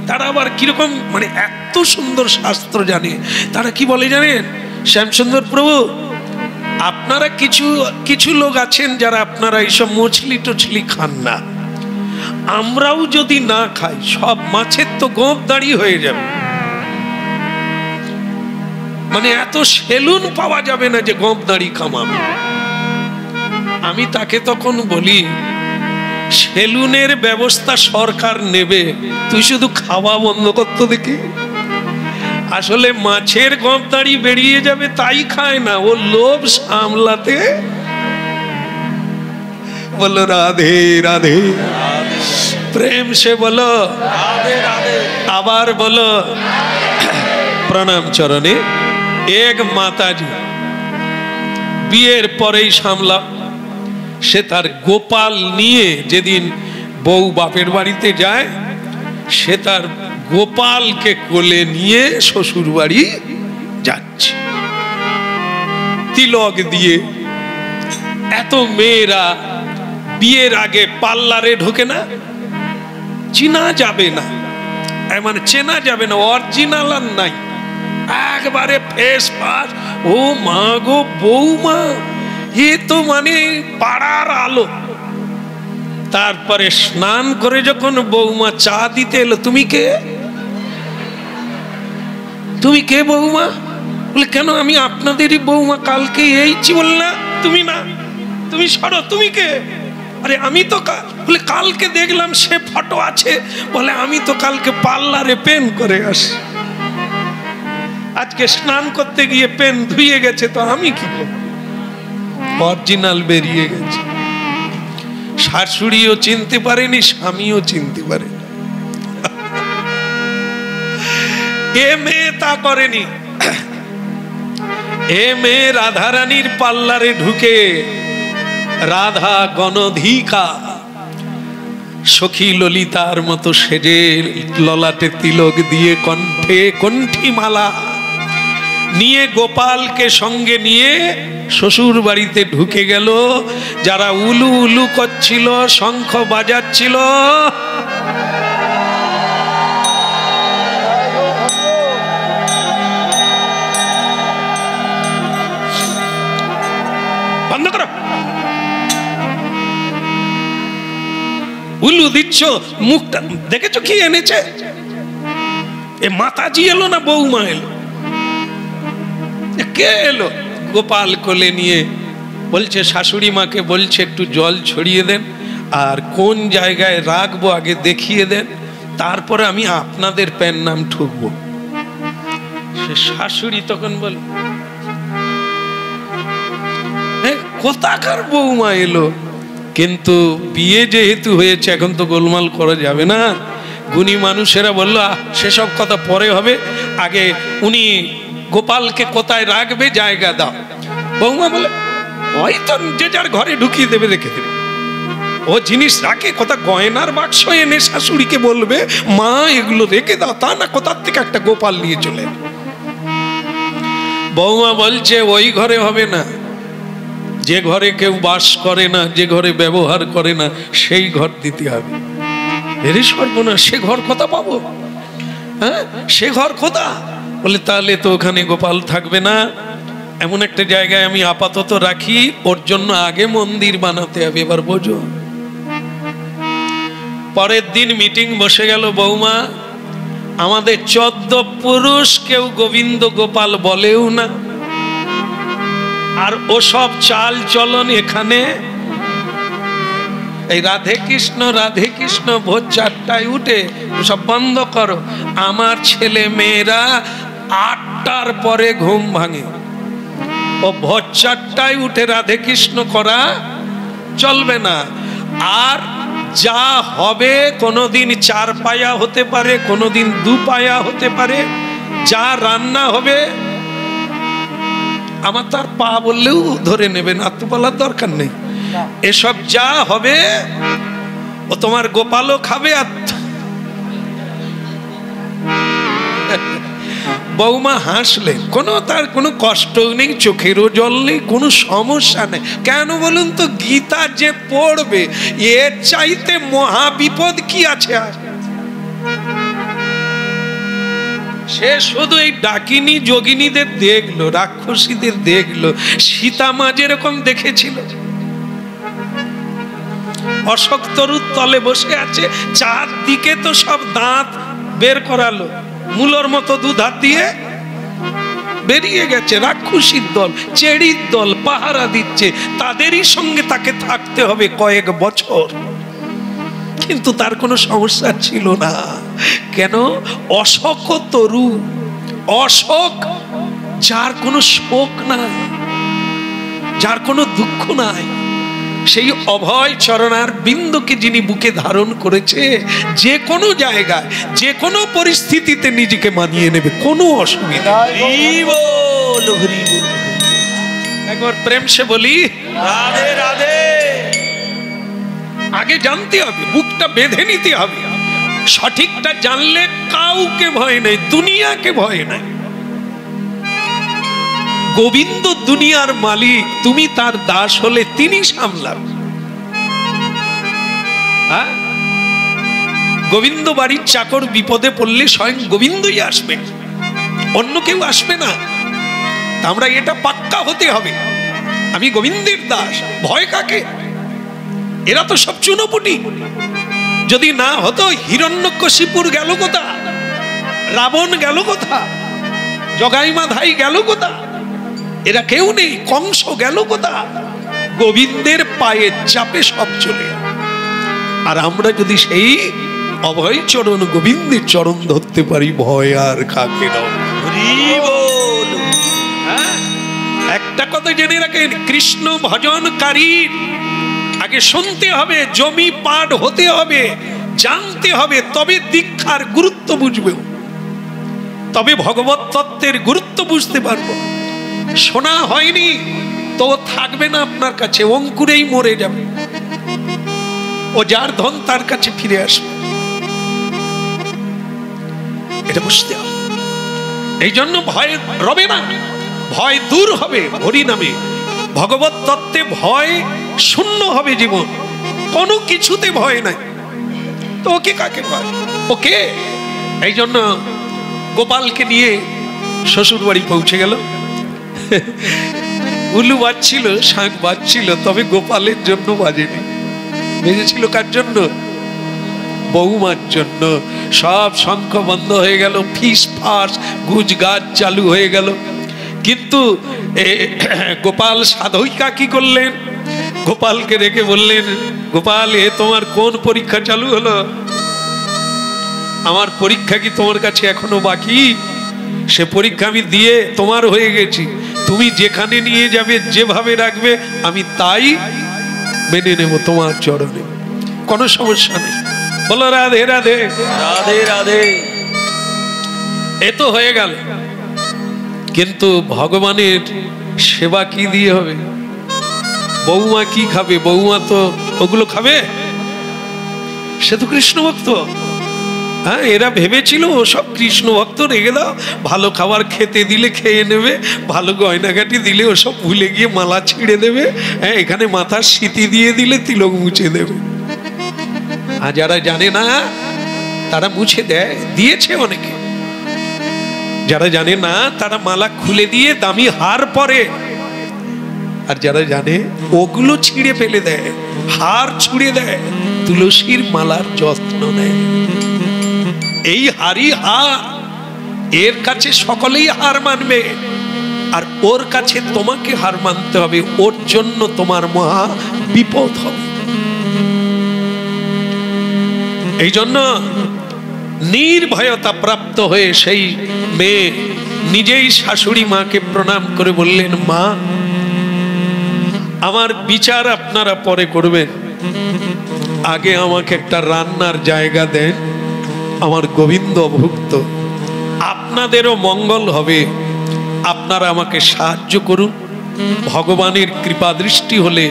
তারা আবার কিরকম, মানে এত সুন্দর শাস্ত্র জানে। তারা কি বলে জানেন? শ্যামসুন্দর প্রভু, আপনারা কিছু কিছু লোক আছেন যারা আপনারা এইসব মছলি টছলি খান না, আমরাও যদি না খাই, সব মাছের তো গোঁফ দাড়ি হয়ে যাবে। মানে এত সেলুন পাওয়া যাবে না যে গোঁফ দাড়ি কামাবে। আমি তাকে তখন বলি, সেলুনের ব্যবস্থা সরকার নেবে, তুই শুধু খাওয়া বন্ধ করতে দেখি। আসলে মাছের গোঁফ দাড়ি বেরিয়ে যাবে তাই খায় না, ও লোভ সামলাতে। বলো রাধে রাধে, প্রেম সে বলো রাধে রাধে। আবার বলো প্রণাম চরণে। এক মাতাজি বিয়ের পরেই সামলা, সে তার গোপাল নিয়ে যেদিন বউ বাপের বাড়িতে যায়, সে তার গোপালকে কোলে নিয়ে শ্বশুর বাড়ি যাচ্ছে তিলক দিয়ে। এত মেয়েরা বিয়ের আগে পার্লারে ঢোকে না, চিনা যাবে না, মানে চেনা যাবে না, অরিজিনাল আর নাই, একবারে ফেস পাস। ও মা গো বৌমা, এ তো মানে পাড়ার আলো। তারপরে স্নান করে যখন বৌমা চা দিতে এলো, তুমি কে? তুমি কে বৌমা? বলে কেন, আমি আপনাদেরই বৌমা, কালকে এইছি। বল না, তুমি না, তুমি সরো, তুমি কে? আরে আমি তো বলে কালকে দেখলাম সে ফটো আছে। বলে আমি তো কালকে পার্লারে পেন করে আসি, আজকে স্নান করতে গিয়ে পেন ধুয়ে গেছে, তো আমি কি করব? অরিজিনাল বেরিয়ে গেছে। শাশুড়িও চিনতে পারেনি, স্বামীও চিনতে পারেনি। এ মেয়ে তা করেনি। এ মেয়ে রাধারানীর পার্লারে ঢুকে রাধা গণধিকা সখী ললিতার মতো সেজে, ললাটে তিলক দিয়ে, কণ্ঠে কণ্ঠিমালা নিয়ে, গোপালকে সঙ্গে নিয়ে শ্বশুর বাড়িতে ঢুকে গেল। যারা উলু উলু করছিল, শঙ্খ বাজাচ্ছিল, বন্ধ করো, উলু দিচ্ছ, মুখটা দেখেছো কি এনেছে? এ মাতাজি এলো না বৌমা এলো? কে এলো? গোপাল কোলে নিয়ে বলছে, শাশুড়ি মাকে বলছে একটু জল ছড়িয়ে দেন, আর কোন জায়গায় রাখবো আগে দেখিয়ে দেন, তারপরে আমি আপনাদের প্যান নাম ঠুকবো। সে শাশুড়ি তখন বল, কোথাকার বৌমা এলো? কিন্তু বিয়ে যেহেতু হয়েছে, এখন তো গোলমাল করা যাবে না। গুণী মানুষেরা বলল, সেসব কথা পরে হবে, আগে উনি গোপালকে কোথায় রাখবে জায়গা দাও। বৌমা বলে, ওই তো যে যার ঘরে ঢুকিয়ে দেবে, রেখে দেবে। ও জিনিস রাখে, কোথা গয়নার বাক্স এনে শাশুড়িকে বলবে, মা এগুলো রেখে দাও, তা না কোথার থেকে একটা গোপাল নিয়ে চলে। বৌমা বলছে, ওই ঘরে হবে না, যে ঘরে কেউ বাস করে না, যে ঘরে ব্যবহার করে না, সেই ঘর দিতে হবে। এরই সর্বনাশ, সে ঘর কথা পাবো? হ্যাঁ, সে ঘর খোদা। বলে তাহলে তো ওখানে গোপাল থাকবে না, এমন একটা জায়গায় আমি আপাতত রাখি, ওর জন্য আগে মন্দির বানাতে হবে। এবার বোঝো, পরের দিন মিটিং বসে গেল। বৌমা, আমাদের 14 পুরুষ কেউ গোবিন্দ গোপাল বলেও না, আর ওসব চাল চলন এখানে এই রাধে কৃষ্ণ ভোর 4টায় উঠে সব বন্ধ করো। আমার ছেলে মেয়েরা 8টার পরে ঘুম ভাঙে, ও ভোর 4টায় উঠে রাধে কৃষ্ণ করা চলবে না। আর যা হবে কোনোদিন 4 পায়া হতে পারে, কোনোদিন 2 পায়া হতে পারে। যা রান্না হবে, আমার তার পা বললেও ধরে নেবে না, তো বলার দরকার নেই। এসব যা হবে ও তোমার গোপালও খাবে। আর বৌমা হাসলে, তার কোনো কষ্ট নেই, চোখেরও জল নেই, কোনো সমস্যা নেই। কেন বলুন তো? গীতা যে পড়বে, এর চাইতে মহা বিপদ কি আছে? আর সে শুধু এই ডাকিনী যোগিনীদের দেখলো, রাক্ষসীদের দেখলো। সীতা মা যেরকম দেখেছিল, অশোক তরুর তলে বসে আছে, চারদিকে তো সব দাঁত বের করালো, মূলর মতো দুধার দিয়ে বেরিয়ে গেছে। রাক্ষসীর দল, চেড়ির দল পাহারা দিচ্ছে, তাদেরই সঙ্গে তাকে থাকতে হবে কয়েক বছর। কিন্তু তার কোনো সমস্যা ছিল না। কেন? অশোক তরু, অশোক, যার কোনো শোক নাই, যার কোনো দুঃখ নাই, সেই অভয় চরণার বিন্দুকে যিনি বুকে ধারণ করেছে, যে কোনো জায়গায় যে কোনো পরিস্থিতিতে নিজেকে মানিয়ে নেবে, কোনো অসুবিধা। একবার প্রেম সে বলি রাধে রাধে। আগে জানতে হবে, বুকটা বেঁধে নিতে হবে। সঠিকটা জানলে কাউকে ভয় নেই, দুনিয়াকে ভয় নেই। গোবিন্দ দুনিয়ার মালিক, তুমি তার দাস হলে তিনি সামলাবে। গোবিন্দ বাড়ির চাকর বিপদে পড়লে স্বয়ং গোবিন্দই আসবে, অন্য কেউ আসবে না। আমরা এটা পাক্কা হতে হবে, আমি গোবিন্দের দাস, ভয় কাকে? এরা তো সব চুনোপুটি। যদি না হতো, হিরণ্যকশিপুর গেল কোথা, রাবণ গেল কোথা, জগাই মাধাই গেল কোথা? এরা কেউ নেই। কংস গেল কোথা? গোবিন্দের পায়ের চাপে সব চলে। আর আমরা যদি সেই অভয় চরণ গোবিন্দের চরণ ধরতে পারি, ভয় আর কাকে না। একটা কথা জেনে রাখেন, কৃষ্ণ ভজনকারীর আগে শুনতে হবে, জমি পাঠ হতে হবে, জানতে হবে, তবে দীক্ষার গুরুত্ব বুঝবে, তবে ভগবত তত্ত্বের গুরুত্ব বুঝতে পারবো। শোনা হয়নি তো থাকবে না আপনার কাছে, অঙ্কুরেই মরে যাবে। ও যার ধন তার কাছে ফিরে আসবে, এটা বুঝতে হবে। এই জন্য ভয় রবে না, ভয় দূর হবে হরি নামে। ভগবত তত্ত্বে ভয় শূন্য হবে জীবন, কোনো কিছুতে ভয় নাই। তো ওকে কাকে ভয়? ওকে। এই জন্য গোপালকে নিয়ে শ্বশুর বাড়ি পৌঁছে গেল। উলু বাজছিল, শাঁখ বাজছিল, তবে গোপালের জন্য বাজেনি। বেজেছিল কার জন্য? বৌমার জন্য। সব শঙ্খ বন্ধ হয়ে গেল, ফিস ফাস গুজ গাছ চালু হয়ে গেল। কিন্তু গোপাল সাধইকা কি করলেন? গোপালকে রেখে বললেন, গোপাল, এ তোমার কোন পরীক্ষা চালু হলো? আমার পরীক্ষা কি তোমার কাছে এখনো বাকি? সে পরীক্ষা আমি দিয়ে তোমার হয়ে গেছি। তুমি যেখানে নিয়ে যাবে, যেভাবে রাখবে, আমি তাই মেনে নেব তোমার চরণে, কোনো সমস্যা নেই। বলো রাধে রাধে রাধে রাধে। এ তো হয়ে গেল, কিন্তু ভগবানের সেবা কি দিয়ে হবে? বৌমা কি খাবে? বৌমা তো ওগুলো খাবে? সে তো কৃষ্ণ ভক্ত। হ্যাঁ, এরা ভেবেছিল সব কৃষ্ণ ভক্ত, রেখে দাও, ভালো খাবার খেতে দিলে খেয়ে নেবে, ভালো গয়নাঘাটি দিলে ওসব ভুলে গিয়ে মালা ছিঁড়ে দেবে, হ্যাঁ, এখানে মাথার সিঁথি দিয়ে দিলে তিলক মুছে দেবে। আর যারা জানে না তারা মুছে দেয়, দিয়েছে অনেকে, যারা জানে না তারা মালা খুলে দিয়ে দামি হার পরে, আর যারা জানে ওগুলো ছিঁড়ে ফেলে দেয়, হার ছুঁড়ে দেয়, তুলসীর মালার যত্ন নেয়। এই হারই হার, এর কাছে সকলেই হার মানবে, আর ওর কাছে তোমাকে হার মানতে হবে, ওর জন্য তোমার মহা বিপদ হবে। এই জন্য নির্ভয়তা প্রাপ্ত হয়ে সেই মেয়ে নিজেই শাশুড়ি মাকে প্রণাম করে বললেন, মা আমার বিচার আপনারা পরে করবেন, আগে আমাকে একটা রান্নার জায়গা দেন, আমার গোবিন্দ ভুক্ত, আপনাদেরও মঙ্গল হবে, আপনারা আমাকে সাহায্য করুন, ভগবানের কৃপা দৃষ্টি হলে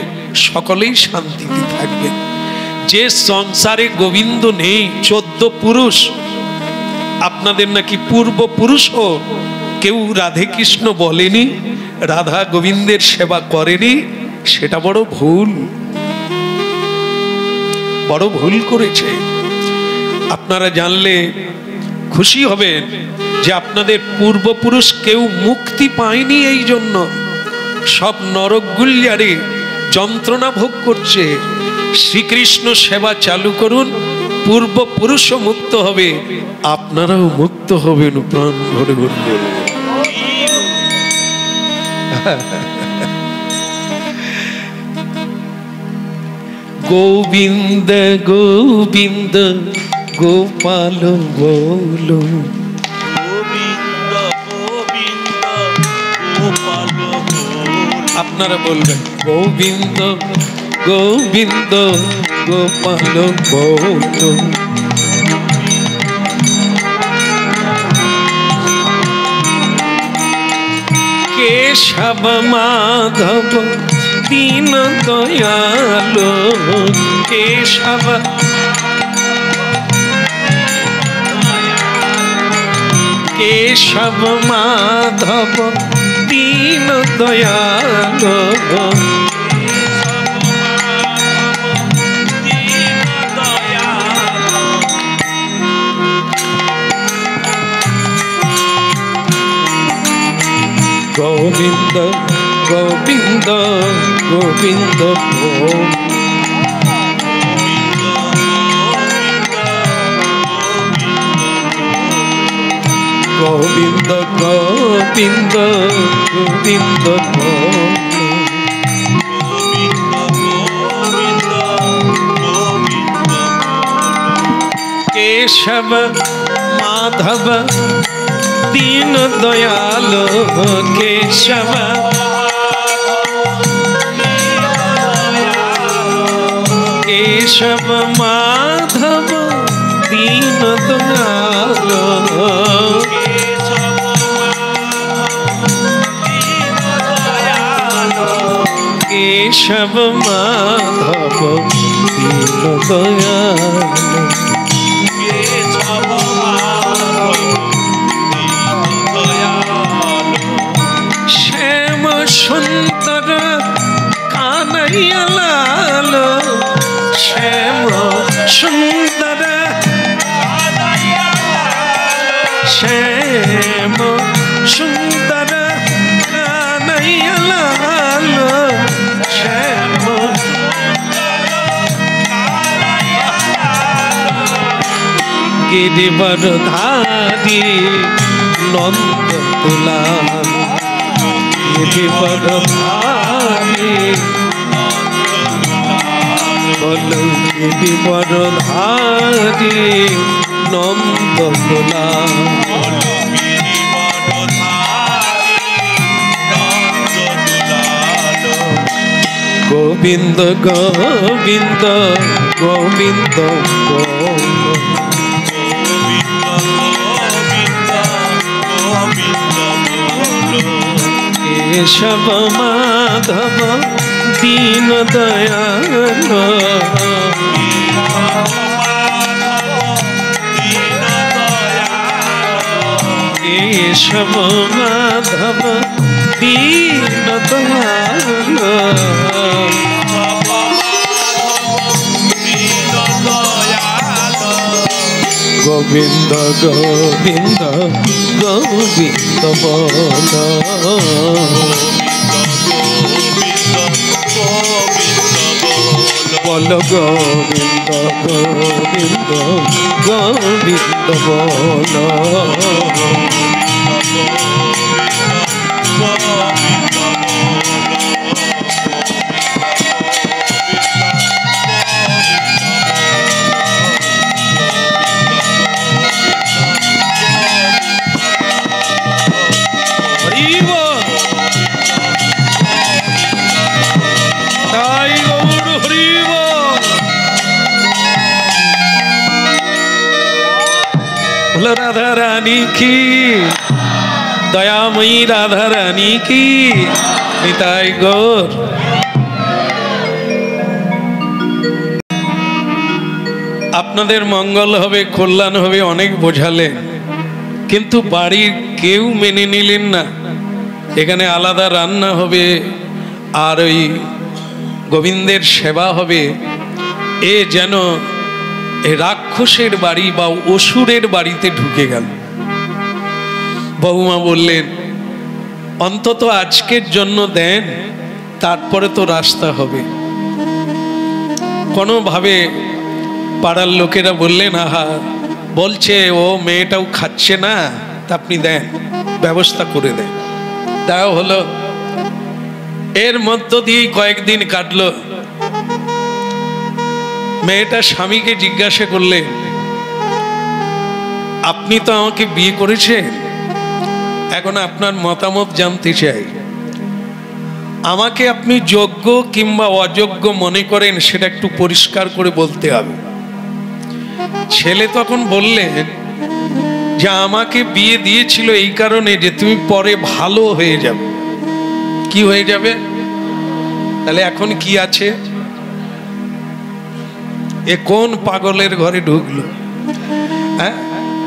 সকলেই শান্তিতে থাকবেন। যে সংসারে গোবিন্দ নেই, 14 পুরুষ, আপনাদের নাকি পূর্বপুরুষও কেউ রাধে কৃষ্ণ বলেনি, রাধা গোবিন্দের সেবা করেনি, সেটা বড় ভুল, বড় ভুল করেছে। আপনারা জানলে খুশি হবেন যে আপনাদের পূর্বপুরুষ কেউ মুক্তি পায়নি, এই জন্য সব নরকগুলিয়ারে যন্ত্রণা ভোগ করছে। শ্রীকৃষ্ণ সেবা চালু করুন, পূর্বপুরুষও মুক্ত হবে, আপনারাও মুক্ত হবেন, প্রাণ ভরে ভরে। গোবিন্দ গোবিন্দ গোপাল বলো, গোবিন্দ গোবিন্দ গোপাল আপনারা বলবেন গোবিন্দ গোবিন্দ গোপাল বলো। কেশব মাধব দীন দয়ালো, কেশব কেশব মাধব দীন দয়ালো, গোবিন্দ গোবিন্দ গোবিন্দ গোবিন্দ গোবিন্দ গোবিন্দ केशव माधव दीन दयाल केशव केशव माधव दीन दयाल केशव माधव दीन दयाल श्याम सुंदर कान्हैया लाल श्याम सुंदर श्याम सुंदर कान्हैया लाल श्याम गिरिवरधारी नंद दुलाल गिरिवरधारी बोलो गिरिवरधारी नंद दुलाल गोविंद गोविंद गोविंद केशव माधव दीन दयाल केशव माधव दीन दयाल গোবিন্দ গোবিন্দ গোবিন্দ বলো বলো গোবিন্দ গোবিন্দ গোবিন্দ বলো राधा रानी की दयामयी राधा रानी की निताई गौर আপনাদের মঙ্গল হবে কল্যাণ হবে অনেক বোঝালেন কিন্তু বাড়ির কেউ মেনে নিলেন না এখানে আলাদা রান্না হবে আর ওই গোবিন্দের সেবা হবে এ যেন রাক্ষসের বাড়ি বা অসুরের বাড়িতে ঢুকে গেল বৌমা বললেন অন্তত আজকের জন্য দেন তারপরে তো রাস্তা হবে কোনোভাবে পাড়ার লোকেরা বললেন আহা বলছে ও মেয়েটাও খাচ্ছে না তা আপনি দেন ব্যবস্থা করে দেন দেওয়া হলো এর মধ্য দিয়েই কয়েকদিন কাটলো মেয়েটা স্বামীকে জিজ্ঞাসা করলে আপনি তো আমাকে বিয়ে করেছেন এখন আপনার মতামত জানতে চাই আমাকে আপনি যোগ্য কিংবা অযোগ্য মনে করেন সেটা একটু পরিষ্কার করে বলতে হবে ছেলে তখন বললেন যে আমাকে বিয়ে দিয়েছিল এই কারণে যে তুমি পরে ভালো হয়ে যাবে কি হয়ে যাবে তাহলে এখন কি আছে এ কোন পাগলের ঘরে ঢুকলো হ্যাঁ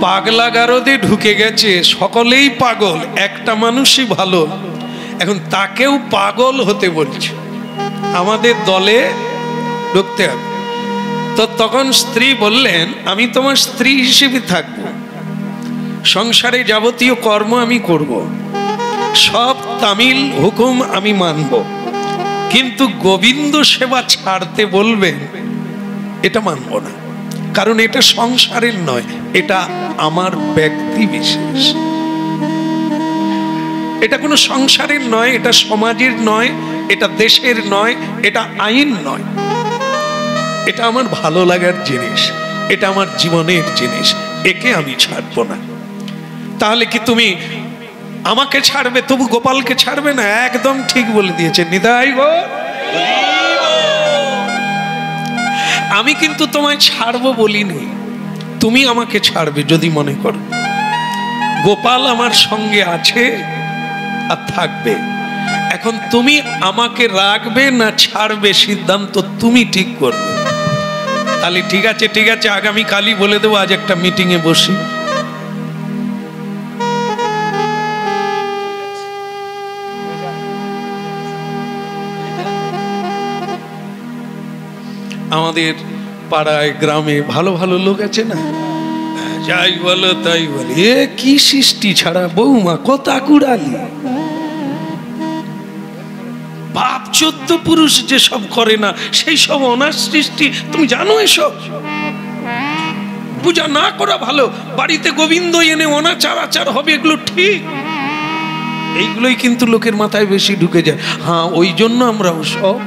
পাগলা গারদে ঢুকে গেছে সকলেই পাগল একটা মানুষই ভালো এখন তাকেও পাগল হতে বলছে আমাদের দলে ঢুকতে হবে তো তখন স্ত্রী বললেন আমি তোমার স্ত্রী হিসেবে থাকবো সংসারে যাবতীয় কর্ম আমি করব সব তামিল হুকুম আমি মানব কিন্তু গোবিন্দ সেবা ছাড়তে বলবেন এটা মানব না কারণ এটা সংসারের নয় এটা আমার ব্যক্তি বিশেষ এটা কোনো সংসারের নয় এটা সমাজের নয় এটা দেশের নয় এটা আইন নয় এটা আমার ভালো লাগার জিনিস এটা আমার জীবনের জিনিস একে আমি ছাড়বো না তাহলে কি তুমি আমাকে ছাড়বে তবু গোপালকে ছাড়বে না একদম ঠিক বলে দিয়েছে নিতাই গো আমি কিন্তু তোমায় ছাড়বো বলিনি তুমি আমাকে ছাড়বে যদি মনে করো গোপাল আমার সঙ্গে আছে আর থাকবে এখন তুমি আমাকে রাখবে না ছাড়বে সিদ্ধান্ত তুমি ঠিক করবে তাহলে ঠিক আছে আগামী কালই বলে দেবো আজ একটা মিটিং এ বসি আমাদের পাড়ায় গ্রামে ভালো ভালো লোক আছে না যাই বলো তাই বলি এ কি সৃষ্টি ছাড়া বৌমা কথা কুড়ালি বাপ 14 পুরুষ যে সব করে না সেই সব অনার সৃষ্টি তুমি জানো এসব পূজা না করা ভালো বাড়িতে গোবিন্দ এনে অনাচার আচার হবে এগুলো ঠিক এইগুলোই কিন্তু লোকের মাথায় বেশি ঢুকে যায় হ্যাঁ ওই জন্য আমরা সব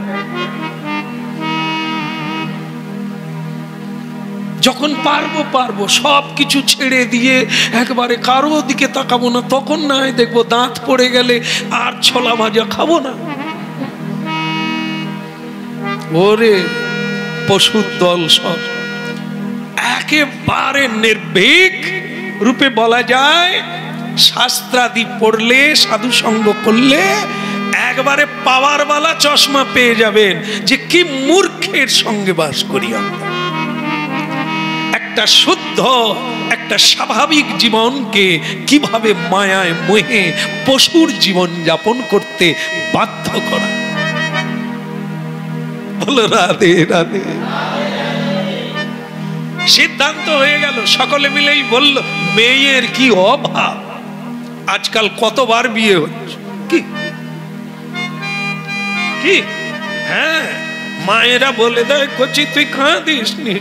যখন পারবো সব কিছু ছেড়ে দিয়ে একবারে কারো দিকে তাকাবো না তখন না হয় দেখবো দাঁত পড়ে গেলে আর ছোলা ভাজা খাবো না ওরে পশুর দল সব একেবারে নির্ভীক রূপে বলা যায় শাস্ত্রাদি পড়লে সাধু সঙ্গ করলে একবারে পাওয়ারওয়ালা চশমা পেয়ে যাবেন যে কি মূর্খের সঙ্গে বাস করি আমরা একটা শুদ্ধ একটা স্বাভাবিক জীবনকে কিভাবে মায়ায় মোহে পশুর জীবন যাপন করতে বাধ্য করা বলো রাধে রাধে সিদ্ধান্ত হয়ে গেল, সকলে মিলেই বলল মেয়ের কি অভাব, আজকাল কতবার বিয়ে হচ্ছে। কি কি হ্যাঁ, মায়েরা বলে দেয় কচি তুই কাঁদিস নি,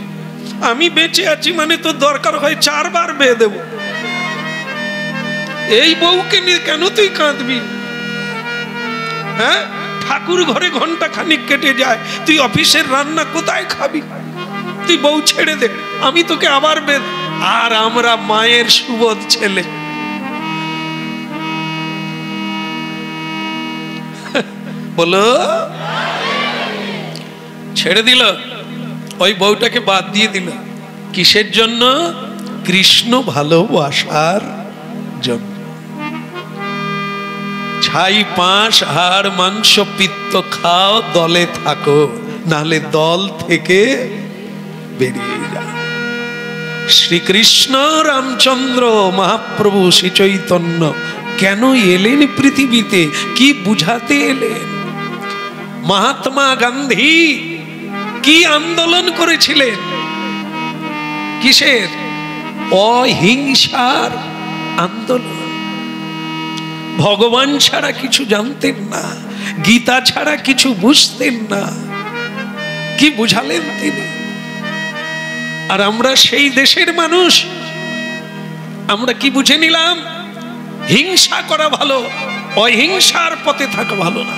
আমি বেঁচে আছি মানে তো দরকার হয় 4 বার বিয়ে দেব, এই বউকে নিয়ে কেন তুই কাঁদবি? হ্যাঁ, ঠাকুর ঘরে ঘন্টা খানিক কেটে যায়, তুই অফিসের রান্না কোথায় খাবি? তুই বউ ছেড়ে দে, আমি তোকে আবার বেদ। আর আমরা মায়ের সুবোধ ছেলে বলো ছেড়ে দিল, ওই বউটাকে বাদ দিয়ে দিল। কিসের জন্য? কৃষ্ণ ভালোবাসার জন্য। ছাই পাঁশ হাড় মাংস পিত্ত খাও, দলে থাকো, নাহলে দল থেকে বেরিয়ে যাও। শ্রীকৃষ্ণ রামচন্দ্র মহাপ্রভু শ্রী চৈতন্য কেন এলেন পৃথিবীতে, কি বুঝাতে এলেন? মহাত্মা গান্ধী কি আন্দোলন করেছিলেন? কিসের? অহিংসার আন্দোলন। ভগবান ছাড়া কিছু জানতেন না, গীতা ছাড়া কিছু বুঝতেন না। কি বুঝালেন তিনি? আর আমরা সেই দেশের মানুষ, আমরা কি বুঝে নিলাম? হিংসা করা ভালো, অহিংসার পথে থাকা ভালো না।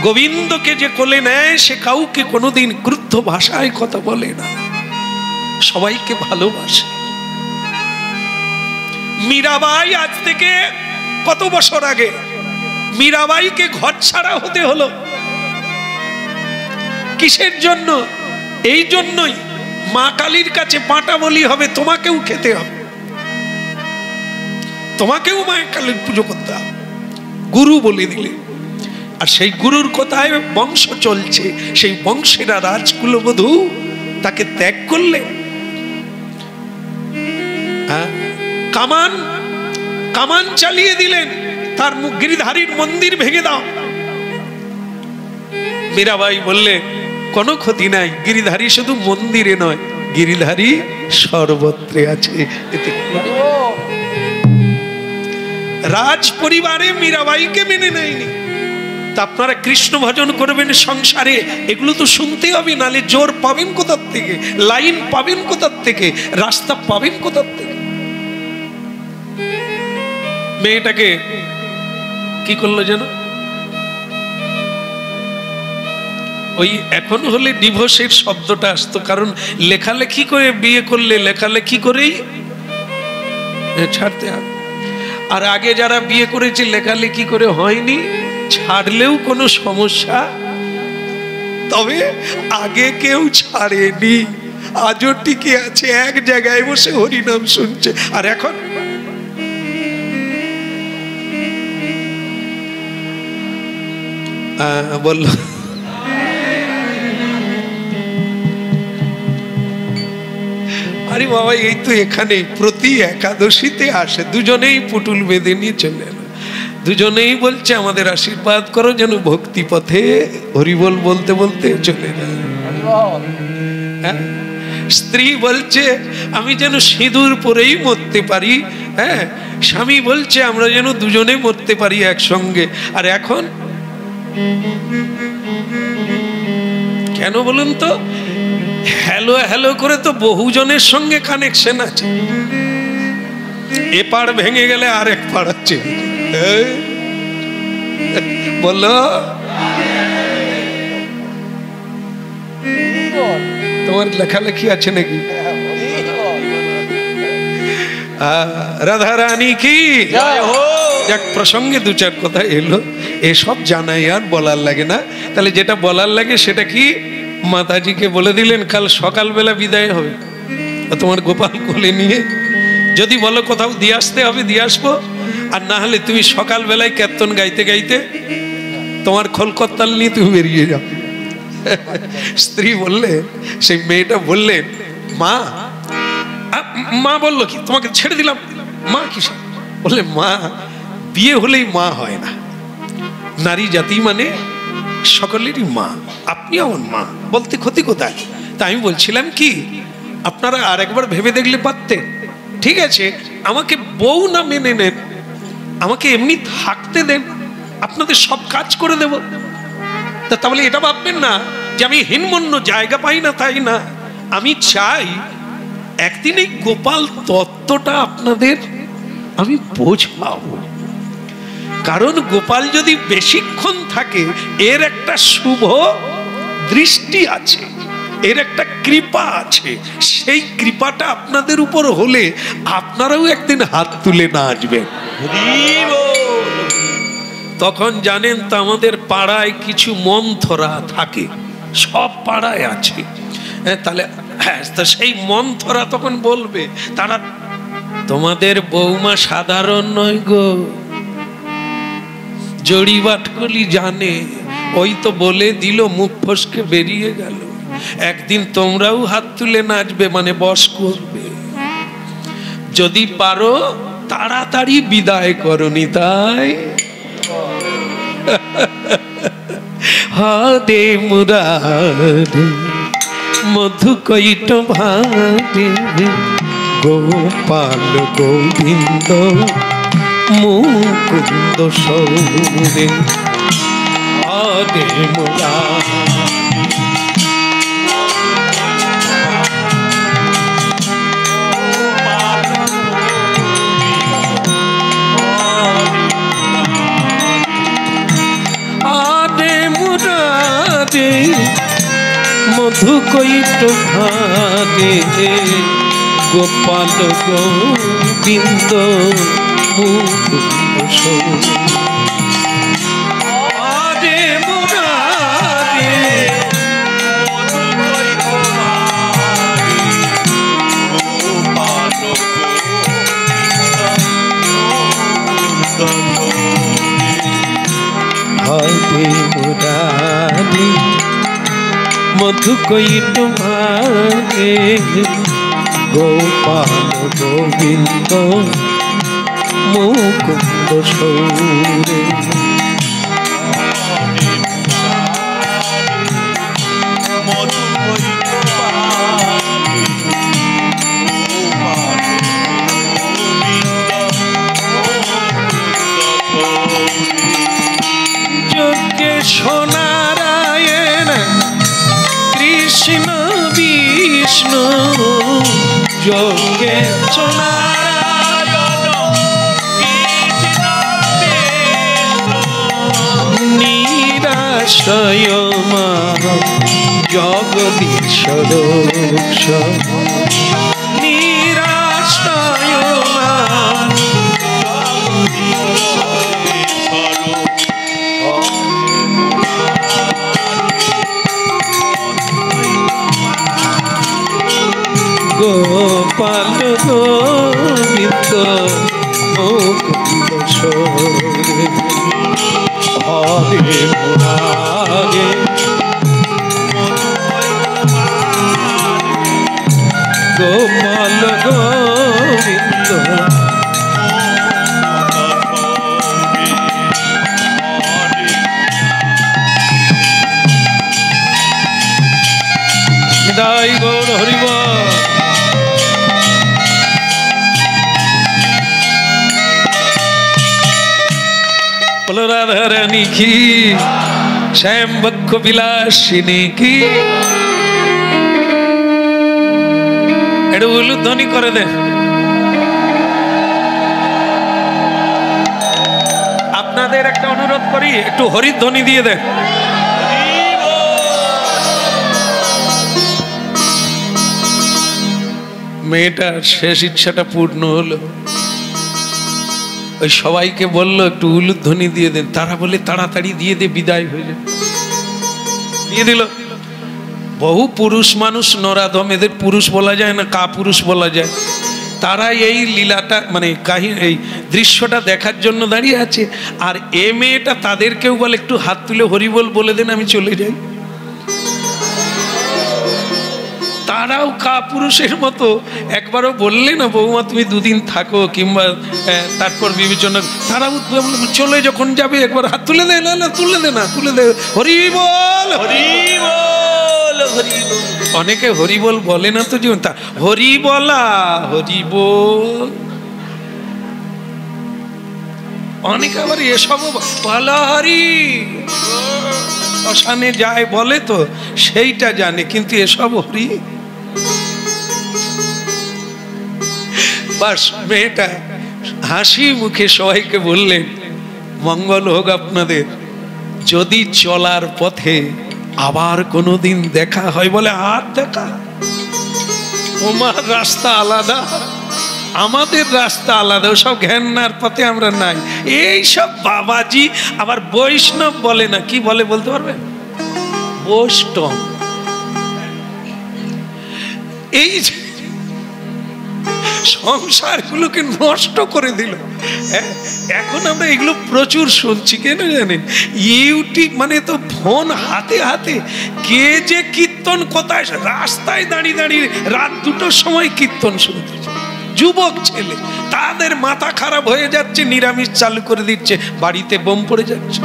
গোবিন্দকে যে কোলে নেয় সে কাউকে কোনোদিন ক্রুদ্ধ ভাষায় কথা বলে না, সবাইকে ভালোবাসে। মীরাবাই আজ থেকে কত বছর আগে মীরাবাইকে ঘর ছাড়া হতে হলো। কিসের জন্য? এই জন্যই মা কালীর কাছে পাঁটা বলি হবে, তোমাকেও খেতে হবে, তোমাকেও মা কালীর পুজো করতে হবে। গুরু বলে দিলে, আর সেই গুরুর কোথায় বংশ চলছে, সেই বংশেরা রাজকুলবধূ তাকে ত্যাগ করলে। কামান কামান চালিয়ে দিলেন, তার মুখ গিরিধারীর মন্দির ভেঙে দাও। মীরাবাই বললে কোনো ক্ষতি নাই, গিরিধারী শুধু মন্দিরে নয়, গিরিধারী সর্বত্রে আছে। রাজ পরিবারে মীরাবাইকে মেনে নেয়নি। তা আপনারা কৃষ্ণ ভজন করবেন সংসারে, এগুলো তো শুনতে হবে, নালে জোর পাবেন কোথার থেকে, লাইন পাবেন কোথার থেকে, রাস্তা পাবেন কোথার থেকে? মেয়েটাকে কি করলো যেন, ওই এখন হলে ডিভোর্সের শব্দটা আসতো, কারণ লেখালেখি করে বিয়ে করলে লেখালেখি করেই ছাড়তে হবে। আর আগে যারা বিয়ে করেছে লেখালেখি করে হয়নি, ছাড়লেও কোনো সমস্যা, তবে আগে কেউ ছাড়েনি, আজও টিকে আছে, এক জায়গায় বসে হরিনাম শুনছে। আর এখন বলল আরে বাবা, এই তো এখানে প্রতি একাদশীতে আসে, দুজনেই পুটুল বেঁধে নিয়ে চলে এলো, দুজনেই বলছে আমাদের আশীর্বাদ করো যেন ভক্তি পথে হরিবল বলতে বলতে চলে যায়। স্ত্রী বলছে আমি যেন সিঁদুর পরেই মরতে পারি, হ্যাঁ, স্বামী বলছে আমরা যেন দুজনে মরতে পারি একসঙ্গে। আর এখন কেন বলুন তো? হ্যালো হ্যালো করে তো বহুজনের সঙ্গে কানেকশন আছে, এপার ভেঙে গেলে আর এক পার আছে। বললো তোমার লেখালেখি আছে নাকি? রাধা রানী কি যাক, প্রসঙ্গে দু চার কথা এলো, এসব জানাই আর বলার লাগে না। তাহলে যেটা বলার লাগে সেটা কি? মাতাজিকে বলে দিলেন কাল সকালবেলা বিদায় হবে, তোমার গোপাল কোলে নিয়ে যদি বলো কোথাও দিয়ে আসতে হবে দিয়ে আসবো, আর না হলে তুমি সকালবেলায় কীর্তন গাইতে গাইতে তোমার খোলকত্তাল নিয়ে তুমি বেরিয়ে যাও। স্ত্রী বললে, সেই মেয়েটা বললেন মা, মা বললো কি তোমাকে ছেড়ে দিলাম? মা কিসে? বললে মা বিয়ে হলেই মা হয় না, নারী জাতি মানে সকলেরই মা, আপনি আমার মা, বলতে ক্ষতি কোথায়? তাই আমি বলছিলাম কি, আপনারা আর একবার ভেবে দেখলে পারতেন। ঠিক আছে, আমাকে বউ না মেনে নেন, আমাকে এমনি থাকতে দেন, আপনাদের সব কাজ করে দেব। তাহলে এটা ভাববেন না যে আমি হীনমন্য, জায়গা পাই না তাই না। আমি চাই একদিন এই গোপাল তত্ত্বটা আপনাদের আমি বোঝাবো। কারণ গোপাল যদি বেশিক্ষণ থাকে, এর একটা শুভ দৃষ্টি আছে, এর একটা কৃপা আছে। সেই কৃপাটা আপনাদের উপর হলে আপনারাও একদিন হাত তুলে নাচবেন। তখন জানেন তো আমাদের পাড়ায় কিছু মন্থরা থাকে, সব পাড়ায় আছে। তাহলে তো সেই মন্থরা তখন বলবে, তারা তোমাদের বৌমা সাধারণ নয় গো, জড়ি বাটকলি জানে, ওই তো বলে দিল, মুখ ফসকে বেরিয়ে গেল। একদিন তোমরাও হাত তুলে নাচবে, মানে বস করবে। যদি পারো তাড়াতাড়ি বিদায় করনি, তাই হরে মুরারে মধু কৈট ভারে গোপাল গোবিন্দ মুকুন্দ সৌরে হরে মুরারে। মধু কৈট ভারে গোপাল গোবিন্দ মুকুন্দ সৌরে মুরারে হরে মুরারে মধু কৈট ভারে গোপাল গোবিন্দ মুকুন্দ সৌরে যজ্ঞে সোনারায়ণ কৃষ্ণ বিষ্ণু যোগে নিরাশ্রয় মা জগদীশ্বর নিরাশ্রয় মা গোপাল গোবিন্দ মুকুন্দ সৌরে হরে মুরারে গোপাল গোবিন্দ নিতাই গৌর হরিব। রাধা রানী কি, শ্যাম বক্ষ বিলাসিনী কি। একটু উলুধ্বনি করে দে। আপনাদের একটা অনুরোধ করি, একটু হরিধ্বনি দিয়ে দে। মেয়েটার শেষ ইচ্ছাটা পূর্ণ হলো। ওই সবাইকে বললো একটু উলুধ্বনি দিয়ে দেন, তারা বলে তাড়াতাড়ি দিয়ে দে, বিদায় হয়ে যায়। দিয়ে দিল। বহু পুরুষ মানুষ নরাধম, এদের পুরুষ বলা যায় না, কা পুরুষ বলা যায়, তারা এই লীলাটা মানে এই দৃশ্যটা দেখার জন্য দাঁড়িয়ে আছে। আর এ মেয়েটা তাদেরকেও বলে একটু হাত তুলে হরিবল বলে দেন, আমি চলে যাই। তারাও কা পুরুষের মতো একবারও বললে না বৌমা তুমি দুদিন থাকো, কিংবা তারপর বিবেচনা, তারাও চলে যখন যাবে একবার হাত তুলে দে, না তুলে দে, না তুলে দে, হরিবল হরিবল হরিবল। অনেকে হরিবোল বলে না তো জীবন, তা হরি বলা হরিবোল। অনেকে আবার এসব বলা হরি, শ্মশানে যায় বলে তো সেইটা জানে, কিন্তু এসব হরি। বাস মেয়েটা হাসি মুখে সবাইকে বললেন, মঙ্গল হোক আপনাদের, যদি চলার পথে আবার কোনোদিন দেখা হয়, বলে আর দেখা, তোমার রাস্তা আলাদা, আমাদের রাস্তা আলাদা, ওসব ঘেন্নার পথে আমরা নাই। এই সব বাবাজি আবার বৈষ্ণব বলে না, কি বলে বলতে পারবেন? বৈষ্ণব। এই সংসারগুলোকে নষ্ট করে দিল। এখন আমরা এগুলো প্রচুর শুনছি, কেন জানেন? ইউটিউব মানে তো ফোন হাতে হাতে, কে যে কীর্তন কোথায়, রাস্তায় দাঁড়িয়ে দাঁড়িয়ে রাত 2টোর সময় কীর্তন শুনতেছে যুবক ছেলে, তাদের মাথা খারাপ হয়ে যাচ্ছে, নিরামিষ চালু করে দিচ্ছে, বাড়িতে বোম পড়ে যাচ্ছে।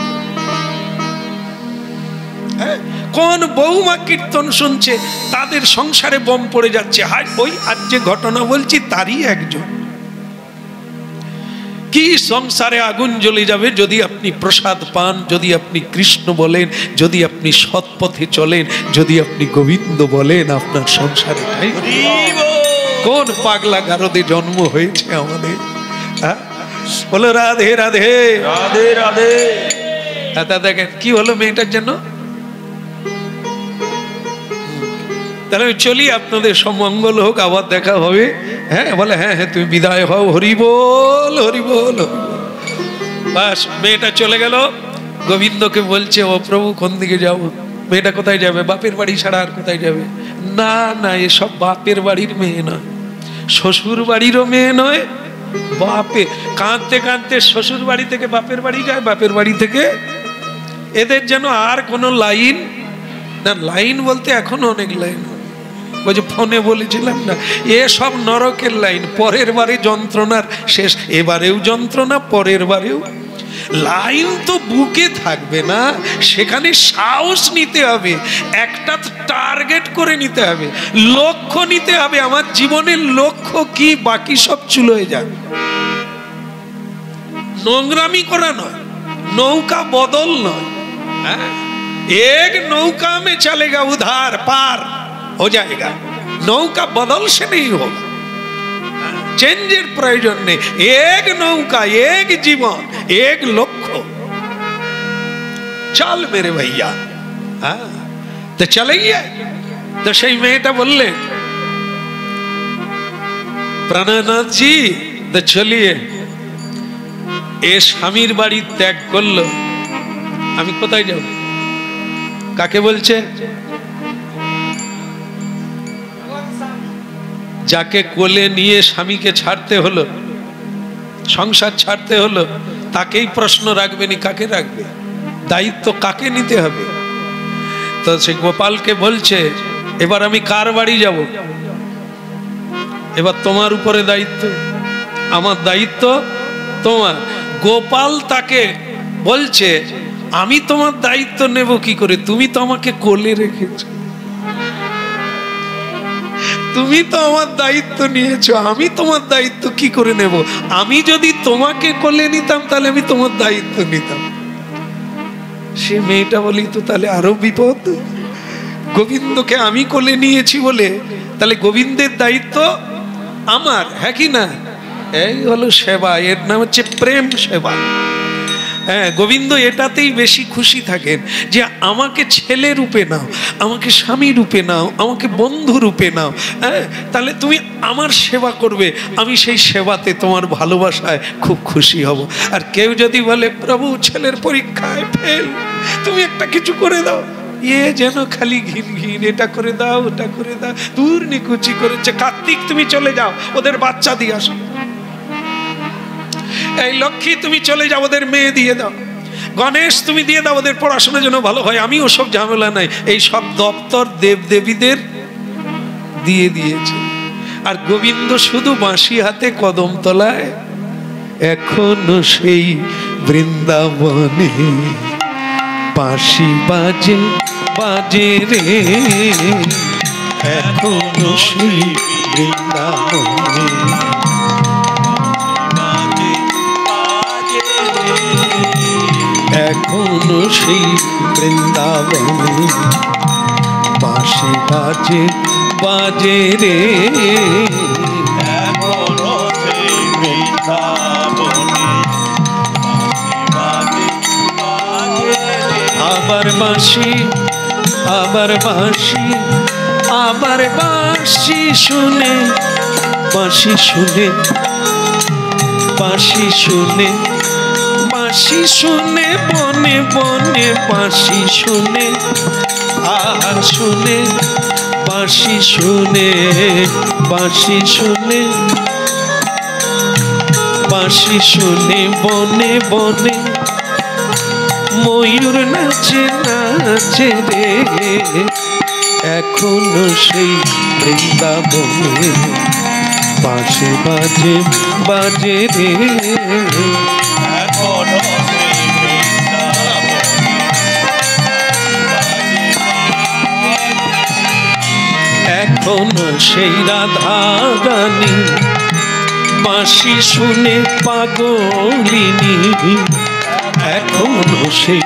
কোন বৌমা কীর্তন শুনছে, তাদের সংসারে বোম পড়ে যাচ্ছে। ওই আজ যে ঘটনা বলছি তারই একজন। কি সংসারে আগুন জ্বলে যাবে যদি আপনি প্রসাদ পান, যদি আপনি কৃষ্ণ বলেন, যদি আপনি সৎ পথে চলেন, যদি আপনি গোবিন্দ বলেন, আপনার সংসারে কোন পাগলা গারদে জন্ম হয়েছে আমাদের। বলো রাধে রাধে রাধে রাধে। দেখেন কি হলো মেয়েটার জন্য। তাহলে আমি চলি, আপনাদের সমঙ্গল হোক, আবার দেখা হবে। হ্যাঁ বলে হ্যাঁ হ্যাঁ তুমি বিদায় হও, হরি বল হরি বল। বাস মেয়েটা চলে গেল, গোবিন্দকে বলছে, ও প্রভু কোন দিকে যাব? মেয়েটা কোথায় যাবে? বাপের বাড়ি ছাড়া আর কোথায় যাবে? না না, এসব বাপের বাড়ির মেয়ে নয়, শ্বশুর বাড়িরও মেয়ে নয়। বাপে কাঁদতে কাঁদতে শ্বশুর বাড়ি থেকে বাপের বাড়ি যায়, বাপের বাড়ি থেকে এদের যেন আর কোনো লাইন না। লাইন বলতে এখনো অনেক লাইন, ওই যে ফোনে বলেছিলাম না, এসব নরকের লাইন। পরের বারে যন্ত্রণার শেষ, এবারেও যন্ত্রণা, পরের বারেও। লাইন তো বুকে থাকবে না, সেখানে সাহস নিতে হবে, একটা টার্গেট করে নিতে হবে, লক্ষ্য নিতে হবে। আমার জীবনের লক্ষ্য কি, বাকি সব চুলোয় যাবে। নোংরামি করা নয়, নৌকা বদল নয়। एक नौका में चलेगा उधार पार हो जाएगा, नौका बदल से नहीं होगा। चेंजर प्रयोजन नहीं, एक नौका, एक जीवन, एक लक्ष्य। चल मेरे भैया, तो चलेंगे। तो সেই মেয়েটা বললেন, প্রাণনাথ জি তো চলিয়ে। এ স্বামীর বাড়ি ত্যাগ করলো, আমি কোথায় যাব? কাকে বলছে? যাকে কোলে নিয়ে স্বামীকে ছাড়তে হলো, সংসার ছাড়তে হলো, তাকেই প্রশ্ন রাখবেনি, কাকে রাখবে? দায়িত্ব কাকে নিতে হবে? তো সে গোপালকে বলছে, এবার আমি কার বাড়ি যাব? এবার তোমার উপরে দায়িত্ব, আমার দায়িত্ব তোমার। গোপাল তাকে বলছে, আমি তোমার দায়িত্ব নেব কি করে? তুমি তো আমাকে কোলে রেখেছো, তুমি তো আমার দায়িত্ব নিয়েছো, আমি তোমার দায়িত্ব কি করে নেব? আমি যদি তোমাকে কোলে নিতাম তাহলে আমি তোমার দায়িত্ব নিতাম। সে মেয়েটা বলি, তো তাহলে আরো বিপদ। গোবিন্দকে আমি কোলে নিয়েছি বলে তাহলে গোবিন্দের দায়িত্ব আমার, হ্যাঁ কি না? এই হলো সেবা, এর নাম হচ্ছে প্রেম সেবা। হ্যাঁ, গোবিন্দ এটাতেই বেশি খুশি থাকেন যে আমাকে ছেলে রূপে নাও, আমাকে স্বামী রূপে নাও, আমাকে বন্ধু রূপে নাও। হ্যাঁ, তাহলে তুমি আমার সেবা করবে, আমি সেই সেবাতে তোমার ভালোবাসায় খুব খুশি হব। আর কেউ যদি বলে প্রভু ছেলের পরীক্ষায় ফেল, তুমি একটা কিছু করে দাও, এ যেন খালি ঘিন ঘিন, এটা করে দাও ওটা করে দাও, দূর নিকুচি করেছে। কার্তিক তুমি চলে যাও, ওদের বাচ্চা দিয়ে আসো। এই লক্ষ্মী তুমি চলে যাও, ওদের মেয়ে দিয়ে দাও। গণেশ তুমি দিয়ে দাও, ওদের পড়াশোনা যেন ভালো হয়। আমি ওসব ঝামেলা নাই, এই সব দপ্তর দেবদেবীদের দিয়ে দিয়েছে। আর গোবিন্দ শুধু বাঁশি হাতে কদম তলায়, এখনো সেই বৃন্দাবনে বাঁশি বাজে বাজে রে, এখনো সেই বৃন্দাবনে এখনো সেই বৃন্দাবনে বাঁশি বাজে বাজে রে এখনো সেই বৃন্দাবনে বাজে বাজে আবার বাঁশি আবার বাঁশি আবার বাঁশি শুনে বাঁশি শুনে বাঁশি শুনে বাঁশি শুনে বনে বনে বাঁশি শুনে আর শুনে বাঁশি শুনে বাঁশি শুনে বাঁশি শুনে বনে বনে ময়ূর নাচে নাচে রে এখনো সেই বৃন্দাবনে বাঁশি বাজে বাজে রে এখনো সেই বৃন্দাবনে এখনো সেই রাধা রানী বাঁশি শুনে পাগলিনী এখনো সেই